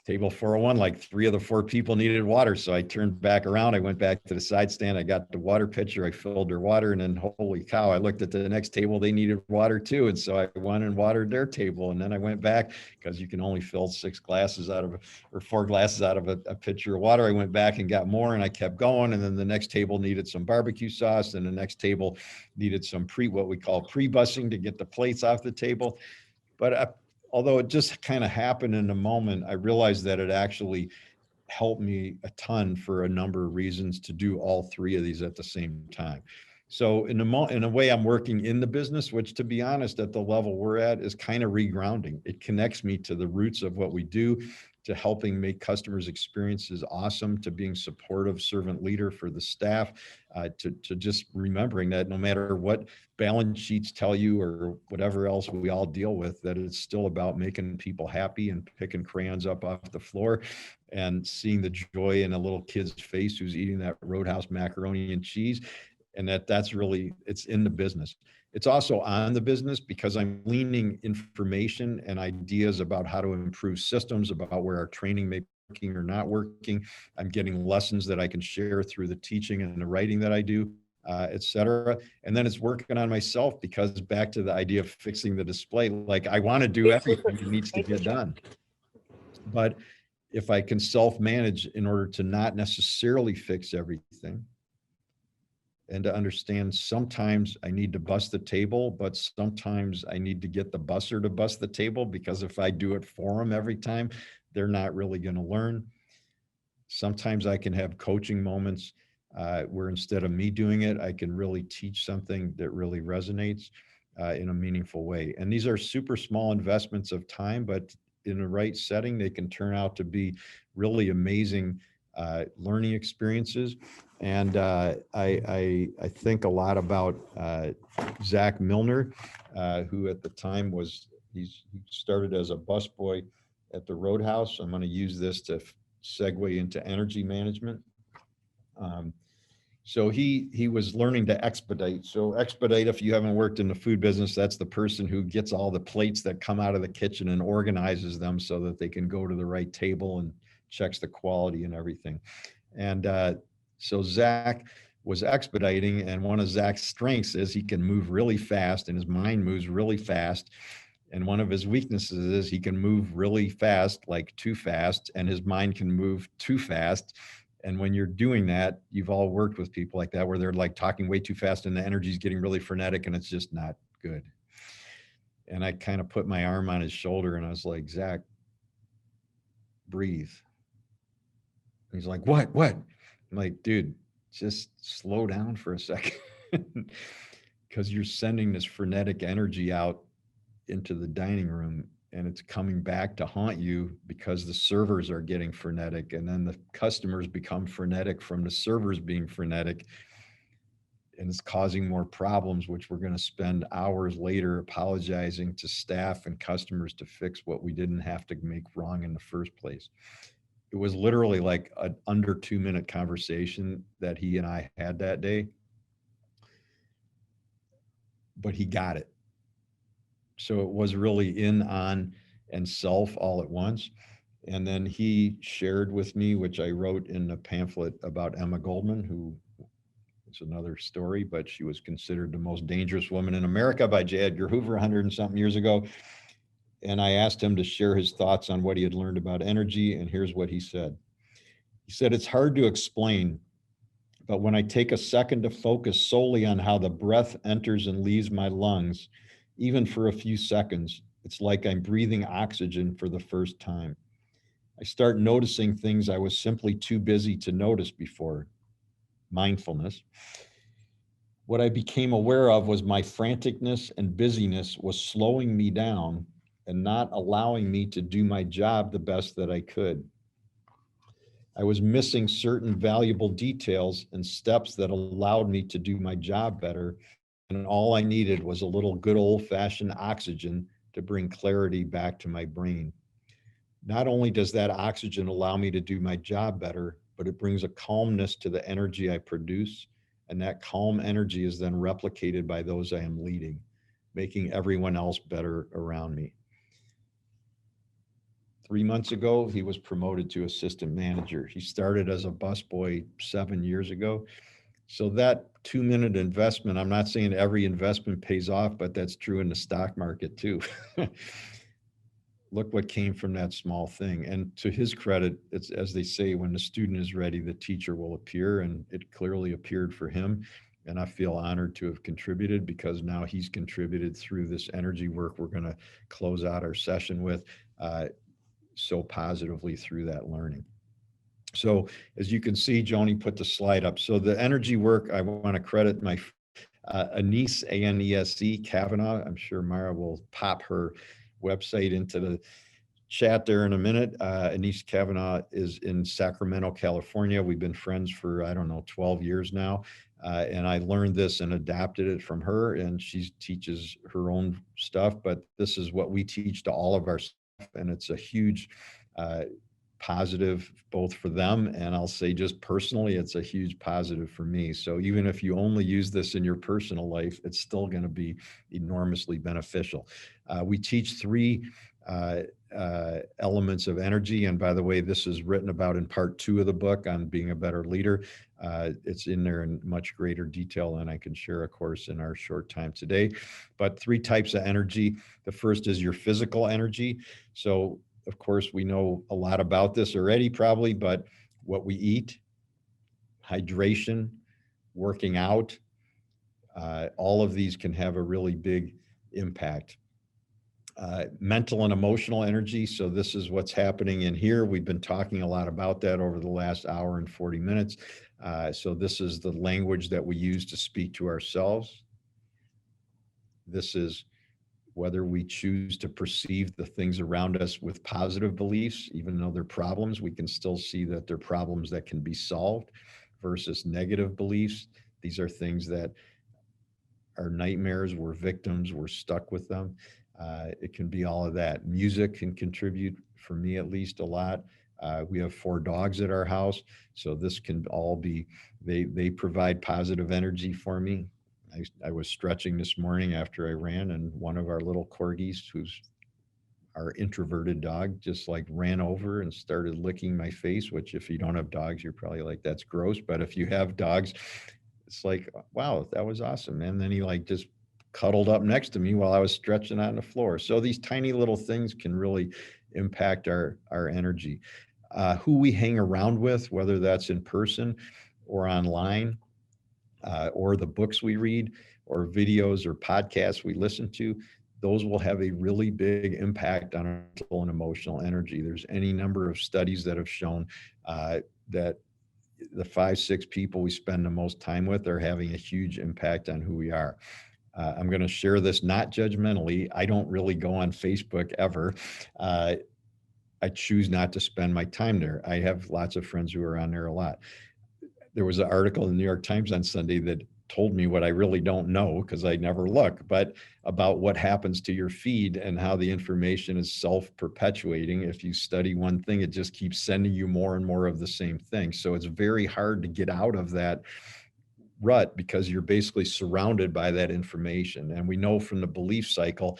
Table 401, like 3 of the 4 people needed water. So I turned back around. I went back to the side stand. I got the water pitcher. I filled their water. And then holy cow, I looked at the next table. They needed water too. And so I went and watered their table. And then I went back, because you can only fill 6 glasses out of, or 4 glasses out of a pitcher of water. I went back and got more, and I kept going. And then the next table needed some barbecue sauce. And the next table needed some what we call pre-bussing to get the plates off the table. But although it just kind of happened in a moment, I realized that it actually helped me a ton for a number of reasons to do all three of these at the same time. So in a way, I'm working in the business, which, to be honest, at the level we're at is kind of regrounding. It connects me to the roots of what we do, to helping make customers' experiences awesome, to being supportive servant leader for the staff, to just remembering that no matter what balance sheets tell you or whatever else we all deal with, that it's still about making people happy and picking crayons up off the floor and seeing the joy in a little kid's face who's eating that Roadhouse macaroni and cheese. And that's really, it's in the business. It's also on the business because I'm gleaning information and ideas about how to improve systems, about where our training may be working or not working. I'm getting lessons that I can share through the teaching and the writing that I do, et cetera. And then it's working on myself because back to the idea of fixing the display, like I want to do everything that needs to get done. But if I can self-manage in order to not necessarily fix everything, and to understand sometimes I need to bust the table, but sometimes I need to get the busser to bust the table, because if I do it for them every time, they're not really going to learn. Sometimes I can have coaching moments where instead of me doing it, I can really teach something that really resonates in a meaningful way. And these are super small investments of time, but in the right setting, they can turn out to be really amazing learning experiences. And I think a lot about Zach Milner, who at the time he started as a busboy at the Roadhouse. I'm going to use this to segue into energy management. So he was learning to expedite. So expedite, if you haven't worked in the food business, that's the person who gets all the plates that come out of the kitchen and organizes them so that they can go to the right table and checks the quality and everything. And so Zach was expediting, and one of Zach's strengths is he can move really fast and his mind moves really fast. And one of his weaknesses is he can move really fast, like too fast, and his mind can move too fast. And when you're doing that, you've all worked with people like that, where they're like talking way too fast and the energy's getting really frenetic and it's just not good. And I kind of put my arm on his shoulder and I was like, Zach, breathe. He's like, what? I'm like, dude, just slow down for a second. Because you're sending this frenetic energy out into the dining room and it's coming back to haunt you because the servers are getting frenetic, and then the customers become frenetic from the servers being frenetic, and it's causing more problems, which we're going to spend hours later apologizing to staff and customers to fix what we didn't have to make wrong in the first place. It was literally like an under 2-minute conversation that he and I had that day, but he got it. So it was really in, on, and self all at once. And then he shared with me, which I wrote in a pamphlet about Emma Goldman, who it's another story, but she was considered the most dangerous woman in America by J. Edgar Hoover 100 and something years ago. And I asked him to share his thoughts on what he had learned about energy. And here's what he said. He said, it's hard to explain, but when I take a second to focus solely on how the breath enters and leaves my lungs, even for a few seconds, it's like I'm breathing oxygen for the first time. I start noticing things I was simply too busy to notice before. Mindfulness. What I became aware of was my franticness and busyness was slowing me down and not allowing me to do my job the best that I could. I was missing certain valuable details and steps that allowed me to do my job better. And all I needed was a little good old-fashioned oxygen to bring clarity back to my brain. Not only does that oxygen allow me to do my job better, but it brings a calmness to the energy I produce. And that calm energy is then replicated by those I am leading, making everyone else better around me. 3 months ago, he was promoted to assistant manager. He started as a busboy 7 years ago. So that 2-minute investment, I'm not saying every investment pays off, but that's true in the stock market too. Look what came from that small thing. And to his credit, it's as they say, when the student is ready, the teacher will appear, and it clearly appeared for him. And I feel honored to have contributed because now he's contributed through this energy work we're going to close out our session with so positively through that learning. So as you can see, Joni put the slide up. So the energy work, I want to credit my Anise, A-N-E-S-E, Kavanaugh. I'm sure Mara will pop her website into the chat there in a minute. Anise Kavanaugh is in Sacramento, California. We've been friends for, I don't know, 12 years now. And I learned this and adapted it from her, and she teaches her own stuff, but this is what we teach to all of our staff, and it's a huge positive both for them, and I'll say just personally, it's a huge positive for me. So even if you only use this in your personal life, it's still going to be enormously beneficial. We teach three elements of energy. And by the way, this is written about in part 2 of the book on being a better leader. It's in there in much greater detail than I can share, of course, in our short time today. But 3 types of energy. The first is your physical energy. So of course, we know a lot about this already probably, but what we eat, hydration, working out, all of these can have a really big impact. Mental and emotional energy. So this is what's happening in here. We've been talking a lot about that over the last hour and 40 minutes. So this is the language that we use to speak to ourselves. This is whether we choose to perceive the things around us with positive beliefs, even though they're problems, we can still see that they're problems that can be solved, versus negative beliefs. These are things that are nightmares, we're victims, we're stuck with them. It can be all of that. Music can contribute, for me at least, a lot. We have 4 dogs at our house, so this can all be, they provide positive energy for me. I was stretching this morning after I ran, and one of our little corgis, who's our introverted dog, just like ran over and started licking my face, which if you don't have dogs, you're probably like, that's gross. But if you have dogs, it's like, wow, that was awesome. And then he like just cuddled up next to me while I was stretching on the floor. So these tiny little things can really impact our energy. Who we hang around with, whether that's in person or online, or the books we read, or videos or podcasts we listen to, those will have a really big impact on our mental and emotional energy. There's any number of studies that have shown that the 5-6 people we spend the most time with are having a huge impact on who we are. I'm going to share this not judgmentally. I don't really go on Facebook ever. I choose not to spend my time there. I have lots of friends who are on there a lot. There was an article in the New York Times on Sunday that told me what I really don't know, because I never look, but about what happens to your feed and how the information is self-perpetuating. If you study one thing, it just keeps sending you more and more of the same thing. So it's very hard to get out of that rut, because you're basically surrounded by that information. And we know from the belief cycle,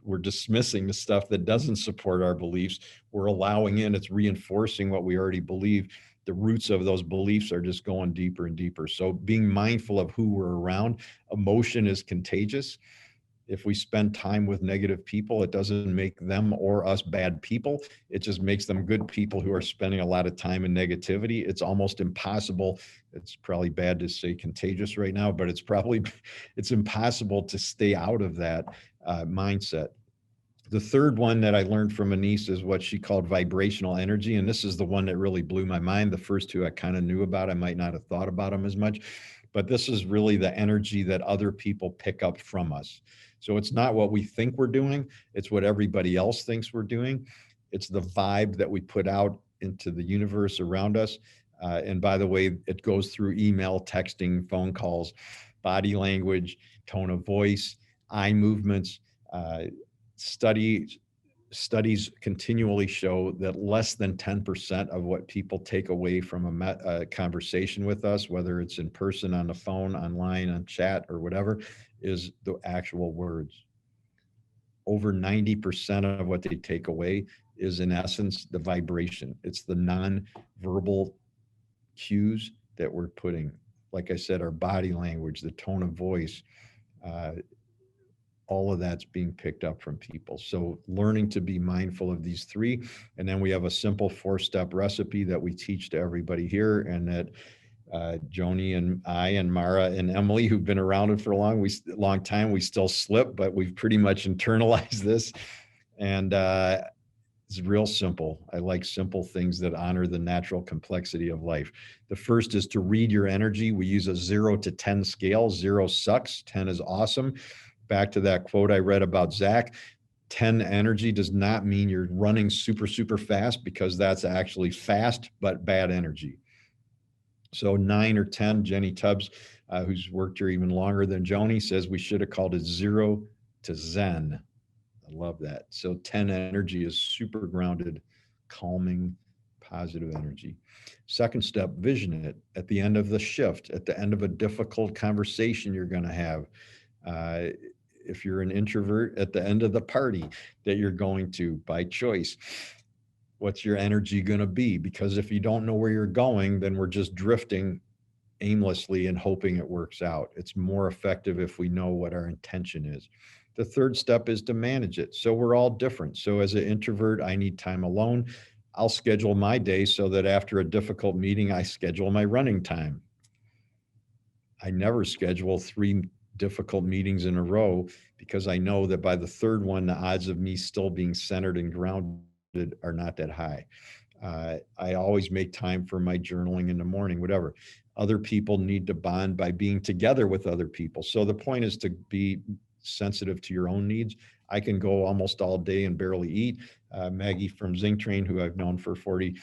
we're dismissing the stuff that doesn't support our beliefs. We're allowing in, it's reinforcing what we already believe. The roots of those beliefs are just going deeper and deeper. So being mindful of who we're around. Emotion is contagious. If we spend time with negative people, it doesn't make them or us bad people. It just makes them good people who are spending a lot of time in negativity. It's almost impossible. It's probably bad to say contagious right now, but it's impossible to stay out of that mindset. The third one that I learned from Anise is what she called vibrational energy. And this is the one that really blew my mind. The first 2 I kind of knew about. I might not have thought about them as much, but this is really the energy that other people pick up from us. So it's not what we think we're doing. It's what everybody else thinks we're doing. It's the vibe that we put out into the universe around us. And by the way, it goes through email, texting, phone calls, body language, tone of voice, eye movements. Studies continually show that less than 10% of what people take away from a conversation with us, whether it's in person, on the phone, online, on chat, or whatever, is the actual words. Over 90% of what they take away is, in essence, the vibration. It's the non-verbal cues that we're putting. Like I said, our body language, the tone of voice, all of that's being picked up from people. So learning to be mindful of these 3. And then we have a simple 4-step recipe that we teach to everybody here, and that Joni and I and Mara and Emily, who've been around it for a long time, we still slip, but we've pretty much internalized this. And it's real simple. I like simple things that honor the natural complexity of life. The first is to read your energy. We use a 0 to 10 scale. 0 sucks, 10 is awesome. Back to that quote I read about Zach. 10 energy does not mean you're running super, super fast, because that's actually fast, but bad energy. So 9 or 10, Jenny Tubbs, who's worked here even longer than Joni, says we should have called it 0 to Zen. I love that. So 10 energy is super grounded, calming, positive energy. Second step, vision it at the end of the shift, at the end of a difficult conversation you're going to have. If you're an introvert, at the end of the party that you're going to by choice. What's your energy going to be? Because if you don't know where you're going, then we're just drifting aimlessly and hoping it works out. It's more effective if we know what our intention is. The third step is to manage it. So we're all different. So as an introvert, I need time alone. I'll schedule my day so that after a difficult meeting, I schedule my running time. I never schedule 3 difficult meetings in a row, because I know that by the third one, the odds of me still being centered and grounded are not that high. I always make time for my journaling in the morning, whatever. Other people need to bond by being together with other people. So the point is to be sensitive to your own needs. I can go almost all day and barely eat. Maggie from Zingerman, who I've known for 40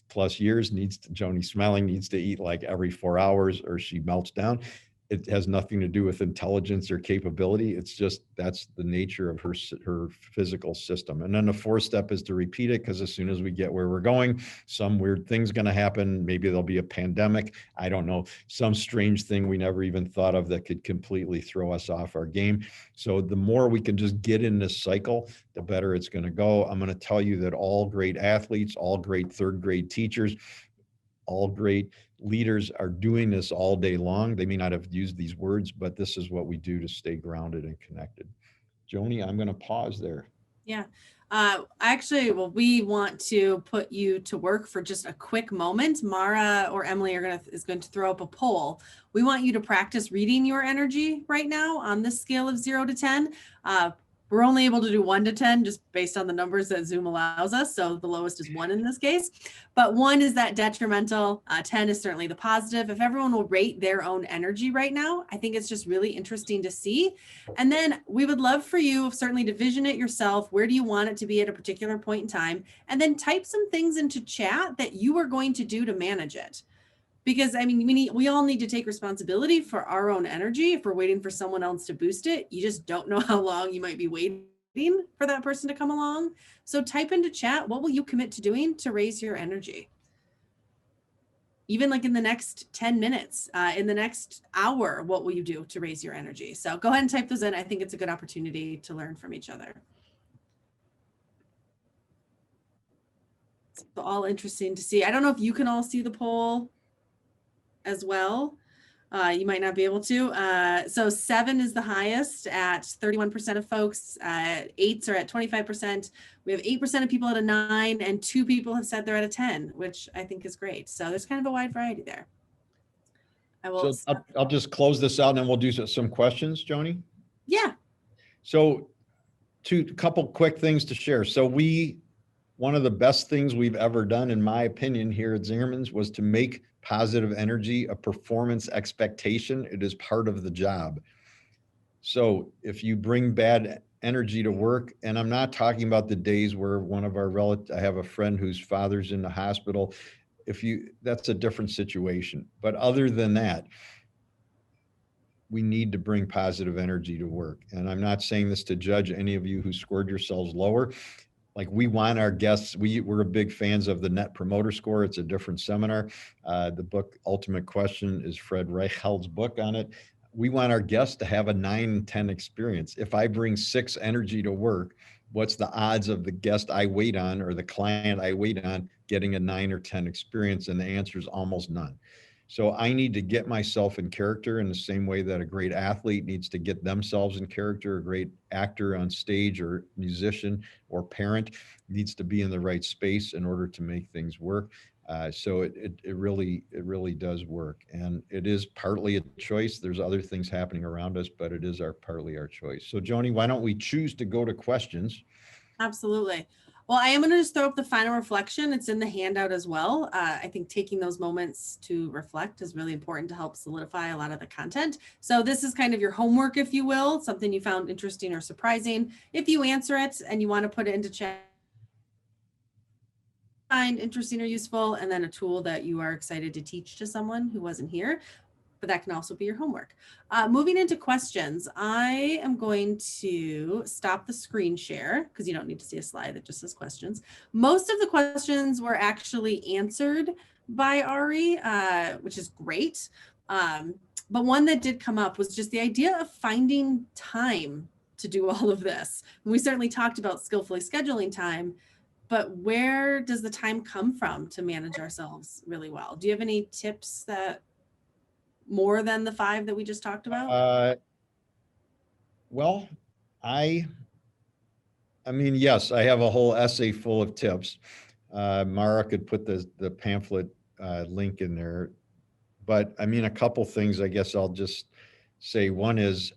plus years, Joni Smelling needs to eat like every 4 hours or she melts down. It has nothing to do with intelligence or capability. It's just, that's the nature of her physical system. And then the fourth step is to repeat it, because as soon as we get where we're going, some weird thing's going to happen. Maybe there'll be a pandemic. I don't know, some strange thing we never even thought of that could completely throw us off our game. So the more we can just get in this cycle, the better it's going to go. I'm going to tell you that all great athletes, all great third grade teachers, all great leaders are doing this all day long. They may not have used these words, but this is what we do to stay grounded and connected. Joni, I'm going to pause there. Yeah. Actually, well, we want to put you to work for just a quick moment. Mara or Emily is going to throw up a poll. We want you to practice reading your energy right now on this scale of 0 to 10. We're only able to do 1 to 10 just based on the numbers that Zoom allows us. So the lowest is 1 in this case, but 1 is that detrimental. 10 is certainly the positive. If everyone will rate their own energy right now, I think it's just really interesting to see. And then we would love for you certainly to vision it yourself. Where do you want it to be at a particular point in time? And then type some things into chat that you are going to do to manage it. Because I mean, we all need to take responsibility for our own energy. If we're waiting for someone else to boost it, you just don't know how long you might be waiting for that person to come along. So type into chat, what will you commit to doing to raise your energy? Even like in the next 10 minutes, in the next hour, what will you do to raise your energy? So go ahead and type those in. I think it's a good opportunity to learn from each other. It's all interesting to see. I don't know if you can all see the poll as well. You might not be able to. So 7 is the highest at 31% of folks. 8s are at 25%. We have 8% of people at a 9, and 2 people have said they're at a 10, which I think is great. So there's kind of a wide variety there. So I'll just close this out and then we'll do some questions, Joni. Yeah. So a couple quick things to share. So one of the best things we've ever done, in my opinion, here at Zingerman's was to make positive energy a performance expectation. It is part of the job. So if you bring bad energy to work, and I'm not talking about the days where one of our relatives, I have a friend whose father's in the hospital. That's a different situation. But other than that, we need to bring positive energy to work. And I'm not saying this to judge any of you who scored yourselves lower. Like, we want our guests, we're big fans of the Net Promoter Score. It's a different seminar. The book Ultimate Question is Fred Reichelt's book on it. We want our guests to have a 9 and 10 experience. If I bring 6 energy to work, what's the odds of the guest I wait on or the client I wait on getting a 9 or 10 experience? And the answer is almost none. So I need to get myself in character in the same way that a great athlete needs to get themselves in character. A great actor on stage or musician or parent needs to be in the right space in order to make things work. So it really does work, and it is partly a choice. There's other things happening around us, but it is partly our choice. So Joni, why don't we choose to go to questions? Absolutely. Well, I am going to just throw up the final reflection. It's in the handout as well. I think taking those moments to reflect is really important to help solidify a lot of the content. So this is kind of your homework, if you will, something you found interesting or surprising. If you answer it and you want to put it into chat, find interesting or useful, and then a tool that you are excited to teach to someone who wasn't here, but that can also be your homework. Moving into questions, I am going to stop the screen share because you don't need to see a slide that just says questions. Most of the questions were actually answered by Ari, which is great. But one that did come up was just the idea of finding time to do all of this. And we certainly talked about skillfully scheduling time, but where does the time come from to manage ourselves really well? Do you have any tips that more than the 5 that we just talked about? Well, I mean, yes, I have a whole essay full of tips. Mara could put the pamphlet link in there, but I mean, a couple things I guess I'll just say. One is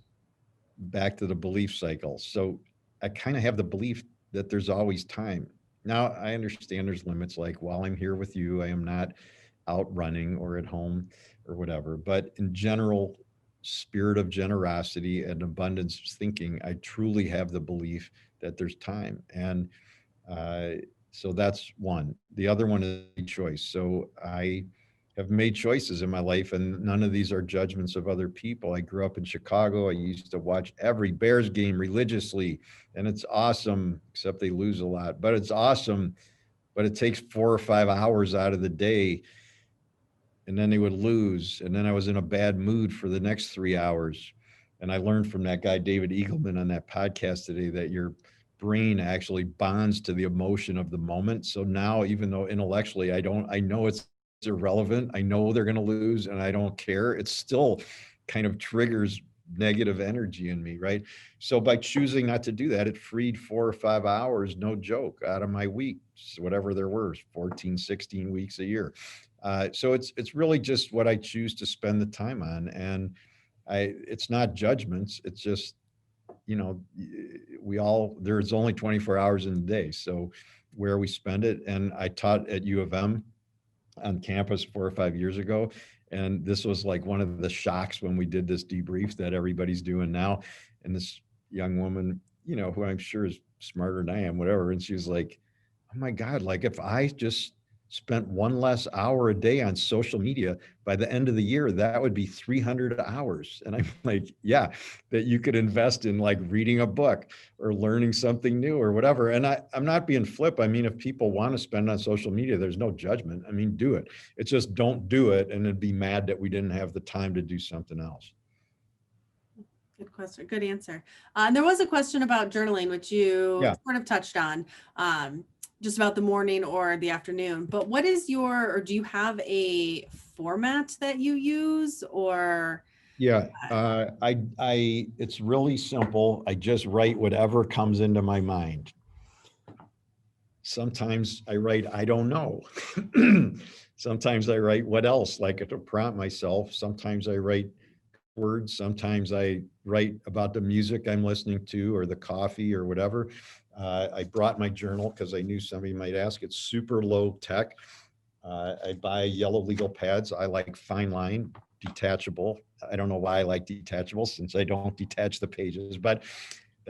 back to the belief cycle. So I kind of have the belief that there's always time. Now I understand there's limits, like while I'm here with you, I am not out running or at home or whatever, but in general, spirit of generosity and abundance thinking, I truly have the belief that there's time. And so that's one. The other one is choice. So I have made choices in my life, and none of these are judgments of other people. I grew up in Chicago. I used to watch every Bears game religiously, and it's awesome, except they lose a lot, but it's awesome. But it takes 4 or 5 hours out of the day, and then they would lose. And then I was in a bad mood for the next 3 hours. And I learned from that guy, David Eagleman, on that podcast today, that your brain actually bonds to the emotion of the moment. So now, even though intellectually I know it's irrelevant, I know they're going to lose and I don't care, it still kind of triggers negative energy in me, right? So by choosing not to do that, it freed 4 or 5 hours, no joke, out of my week, whatever there were, 14, 16 weeks a year. So it's really just what I choose to spend the time on. And it's not judgments. It's just, there's only 24 hours in the day. So where we spend it. And I taught at U of M on campus 4 or 5 years ago. And this was like one of the shocks when we did this debrief that everybody's doing now. And this young woman, who I'm sure is smarter than I am, whatever. And she was like, oh my God, like if I just spent 1 less hour a day on social media, by the end of the year, that would be 300 hours. And I'm like, yeah, that you could invest in like reading a book or learning something new or whatever. And I'm not being flip. I mean, if people want to spend on social media, there's no judgment. I mean, do it. It's just don't do it and then be mad that we didn't have the time to do something else. Good question. Good answer. And there was a question about journaling, which you sort of touched on. Just about the morning or the afternoon, but what is or do you have a format that you use or? Yeah, it's really simple. I just write whatever comes into my mind. Sometimes I write, I don't know. Sometimes I write what else, like to prompt myself. Sometimes I write words. Sometimes I write about the music I'm listening to or the coffee or whatever. I brought my journal because I knew somebody might ask. It's super low tech. I buy yellow legal pads. I like fine line, detachable. I don't know why I like detachable since I don't detach the pages, but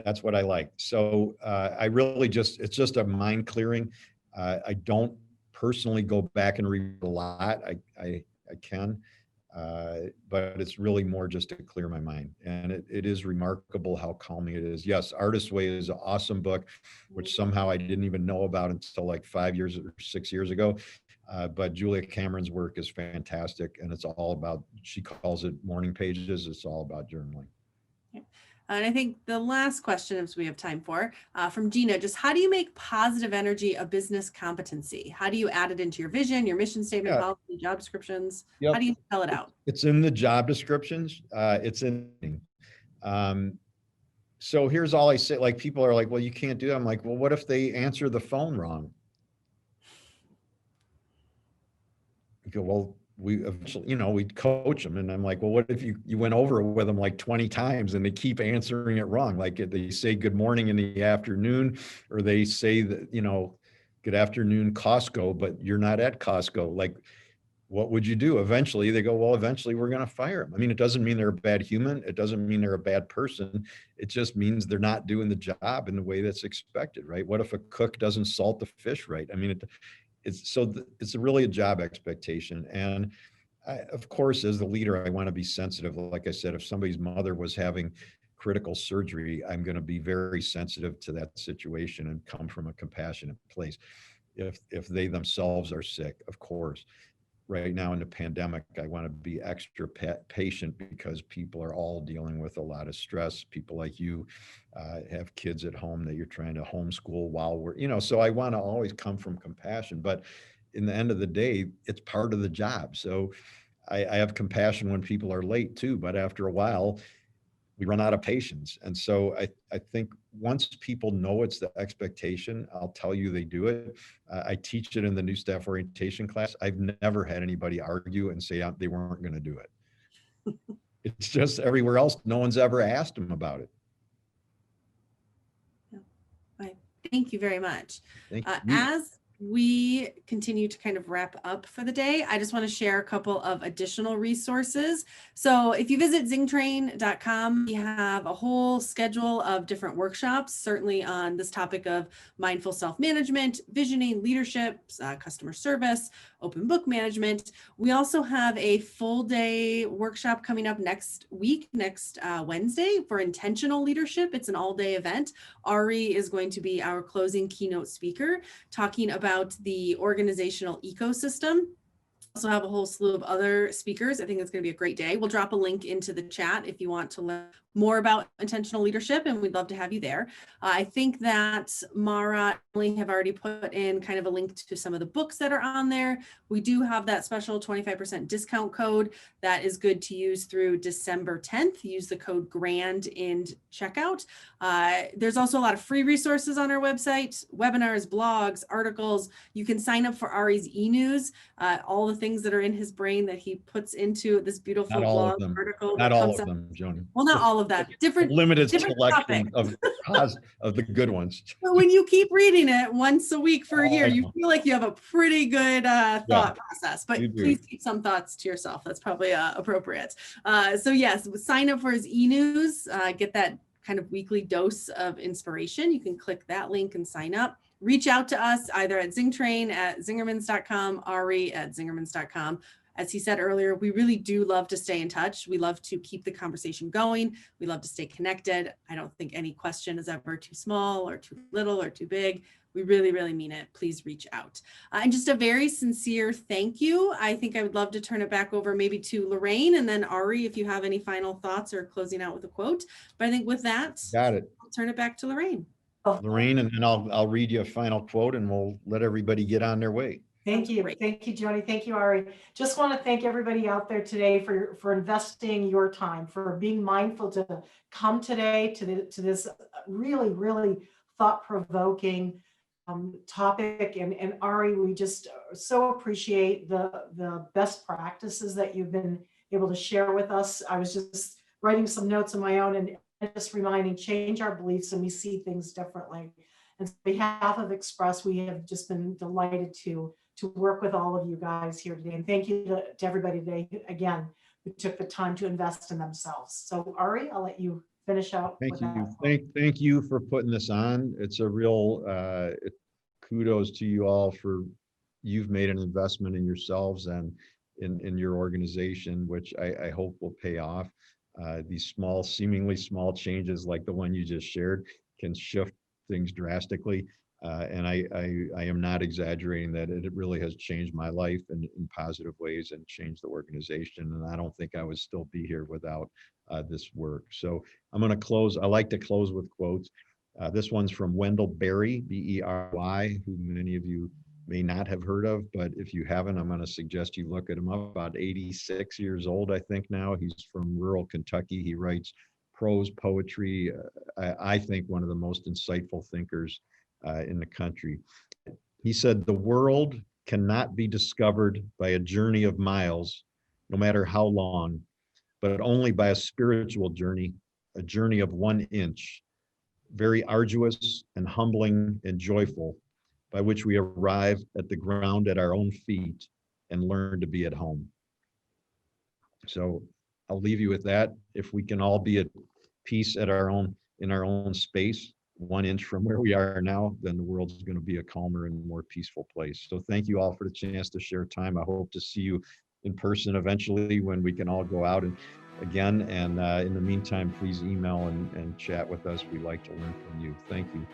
that's what I like. So I really it's just a mind clearing. I don't personally go back and read a lot. I can. But it's really more just to clear my mind. And it is remarkable how calming it is. Yes, Artist's Way is an awesome book, which somehow I didn't even know about until like 5 years or 6 years ago. But Julia Cameron's work is fantastic. And it's all about, she calls it morning pages. It's all about journaling. And I think the last question, as we have time for, from Gina, just how do you make positive energy a business competency? How do you add it into your vision, your mission statement, policy, job descriptions? Yep. How do you spell it out? It's in the job descriptions. It's in. So here's all I say. Like people are like, well, you can't do that. I'm like, well, what if they answer the phone wrong? You go, well, we eventually, we'd coach them. And I'm like, well, what if you went over it with them like 20 times and they keep answering it wrong? Like they say good morning in the afternoon, or they say that, good afternoon, Costco, but you're not at Costco. Like, what would you do? Eventually they go, well, eventually we're going to fire them. I mean, it doesn't mean they're a bad human. It doesn't mean they're a bad person. It just means they're not doing the job in the way that's expected, right? What if a cook doesn't salt the fish right? I mean, it's really a job expectation. And of course, as the leader, I want to be sensitive. Like I said, if somebody's mother was having critical surgery, I'm going to be very sensitive to that situation and come from a compassionate place. If they themselves are sick, of course. Right now in the pandemic, I want to be extra patient because people are all dealing with a lot of stress. People like you have kids at home that you're trying to homeschool while we're, so I want to always come from compassion. But in the end of the day, it's part of the job. So I have compassion when people are late too, but after a while, we run out of patience. And so I think once people know it's the expectation, I'll tell you they do it. I teach it in the new staff orientation class. I've never had anybody argue and say they weren't going to do it. It's just everywhere else, no one's ever asked them about it. Right. Thank you very much. Thank you. As we continue to kind of wrap up for the day, I just want to share a couple of additional resources. So if you visit zingtrain.com, we have a whole schedule of different workshops, certainly on this topic of mindful self-management, visioning, leadership, customer service, open book management. We also have a full day workshop coming up next week, next Wednesday, for intentional leadership. It's an all-day event. Ari is going to be our closing keynote speaker, talking about the organizational ecosystem. Also have a whole slew of other speakers. I think it's going to be a great day. We'll drop a link into the chat if you want to learn more about intentional leadership, and we'd love to have you there. I think that Mara and Emily have already put in kind of a link to some of the books that are on there. We do have that special 25% discount code that is good to use through December 10th. Use the code GRAND in checkout. There's also a lot of free resources on our website, webinars, blogs, articles. You can sign up for Ari's e-news, all the things that are in his brain that he puts into this beautiful Not all blog of them. article. Not all of them, Joni. Well, not all of that. Different Limited different selection topics. of the good ones. But when you keep reading it once a week for a year, I you know. feel like you have a pretty good thought process. But you do. please keep some thoughts to yourself. That's probably appropriate. So yes, sign up for his e-news. Get that kind of weekly dose of inspiration. You can click that link and sign up. Reach out to us either at zingtrain@zingermans.com, Ari@zingermans.com. As he said earlier, we really do love to stay in touch. We love to keep the conversation going. We love to stay connected. I don't think any question is ever too small or too little or too big. We really, really mean it. Please reach out. And just a very sincere thank you. I think I would love to turn it back over maybe to Lorraine and then Ari, if you have any final thoughts or closing out with a quote. But I think with that, Got it. I'll turn it back to Lorraine. Lorraine, and then I'll read you a final quote and we'll let everybody get on their way. Thank you. Great. Thank you, Joni. Thank you, Ari. Just want to thank everybody out there today for investing your time, for being mindful to come today to this really, really thought-provoking topic. And Ari, we just so appreciate the best practices that you've been able to share with us. I was just writing some notes of my own and just reminding, change our beliefs and we see things differently. And on behalf of Express, we have just been delighted to work with all of you guys here today. And thank you to everybody today, again, who took the time to invest in themselves. So Ari, I'll let you finish out. Thank with you. that. Thank you for putting this on. It's a real kudos to you all for you've made an investment in yourselves and in your organization, which I hope will pay off. These small, seemingly small changes like the one you just shared can shift things drastically. And I am not exaggerating that it really has changed my life in positive ways and changed the organization. And I don't think I would still be here without this work. So I'm going to close. I like to close with quotes. This one's from Wendell Berry, B-E-R-Y, who many of you may not have heard of, but if you haven't, I'm going to suggest you look at him up. About 86 years old, I think now. He's from rural Kentucky. He writes prose poetry. I think one of the most insightful thinkers in the country. He said, "The world cannot be discovered by a journey of miles, no matter how long, but only by a spiritual journey, a journey of 1 inch, very arduous and humbling and joyful, by which we arrive at the ground at our own feet and learn to be at home. So I'll leave you with that. If we can all be at peace in our own space, 1 inch from where we are now, then the world's going to be a calmer and more peaceful place. So thank you all for the chance to share time. I hope to see you in person eventually when we can all go out and again. And in the meantime, please email and chat with us. We like to learn from you. Thank you.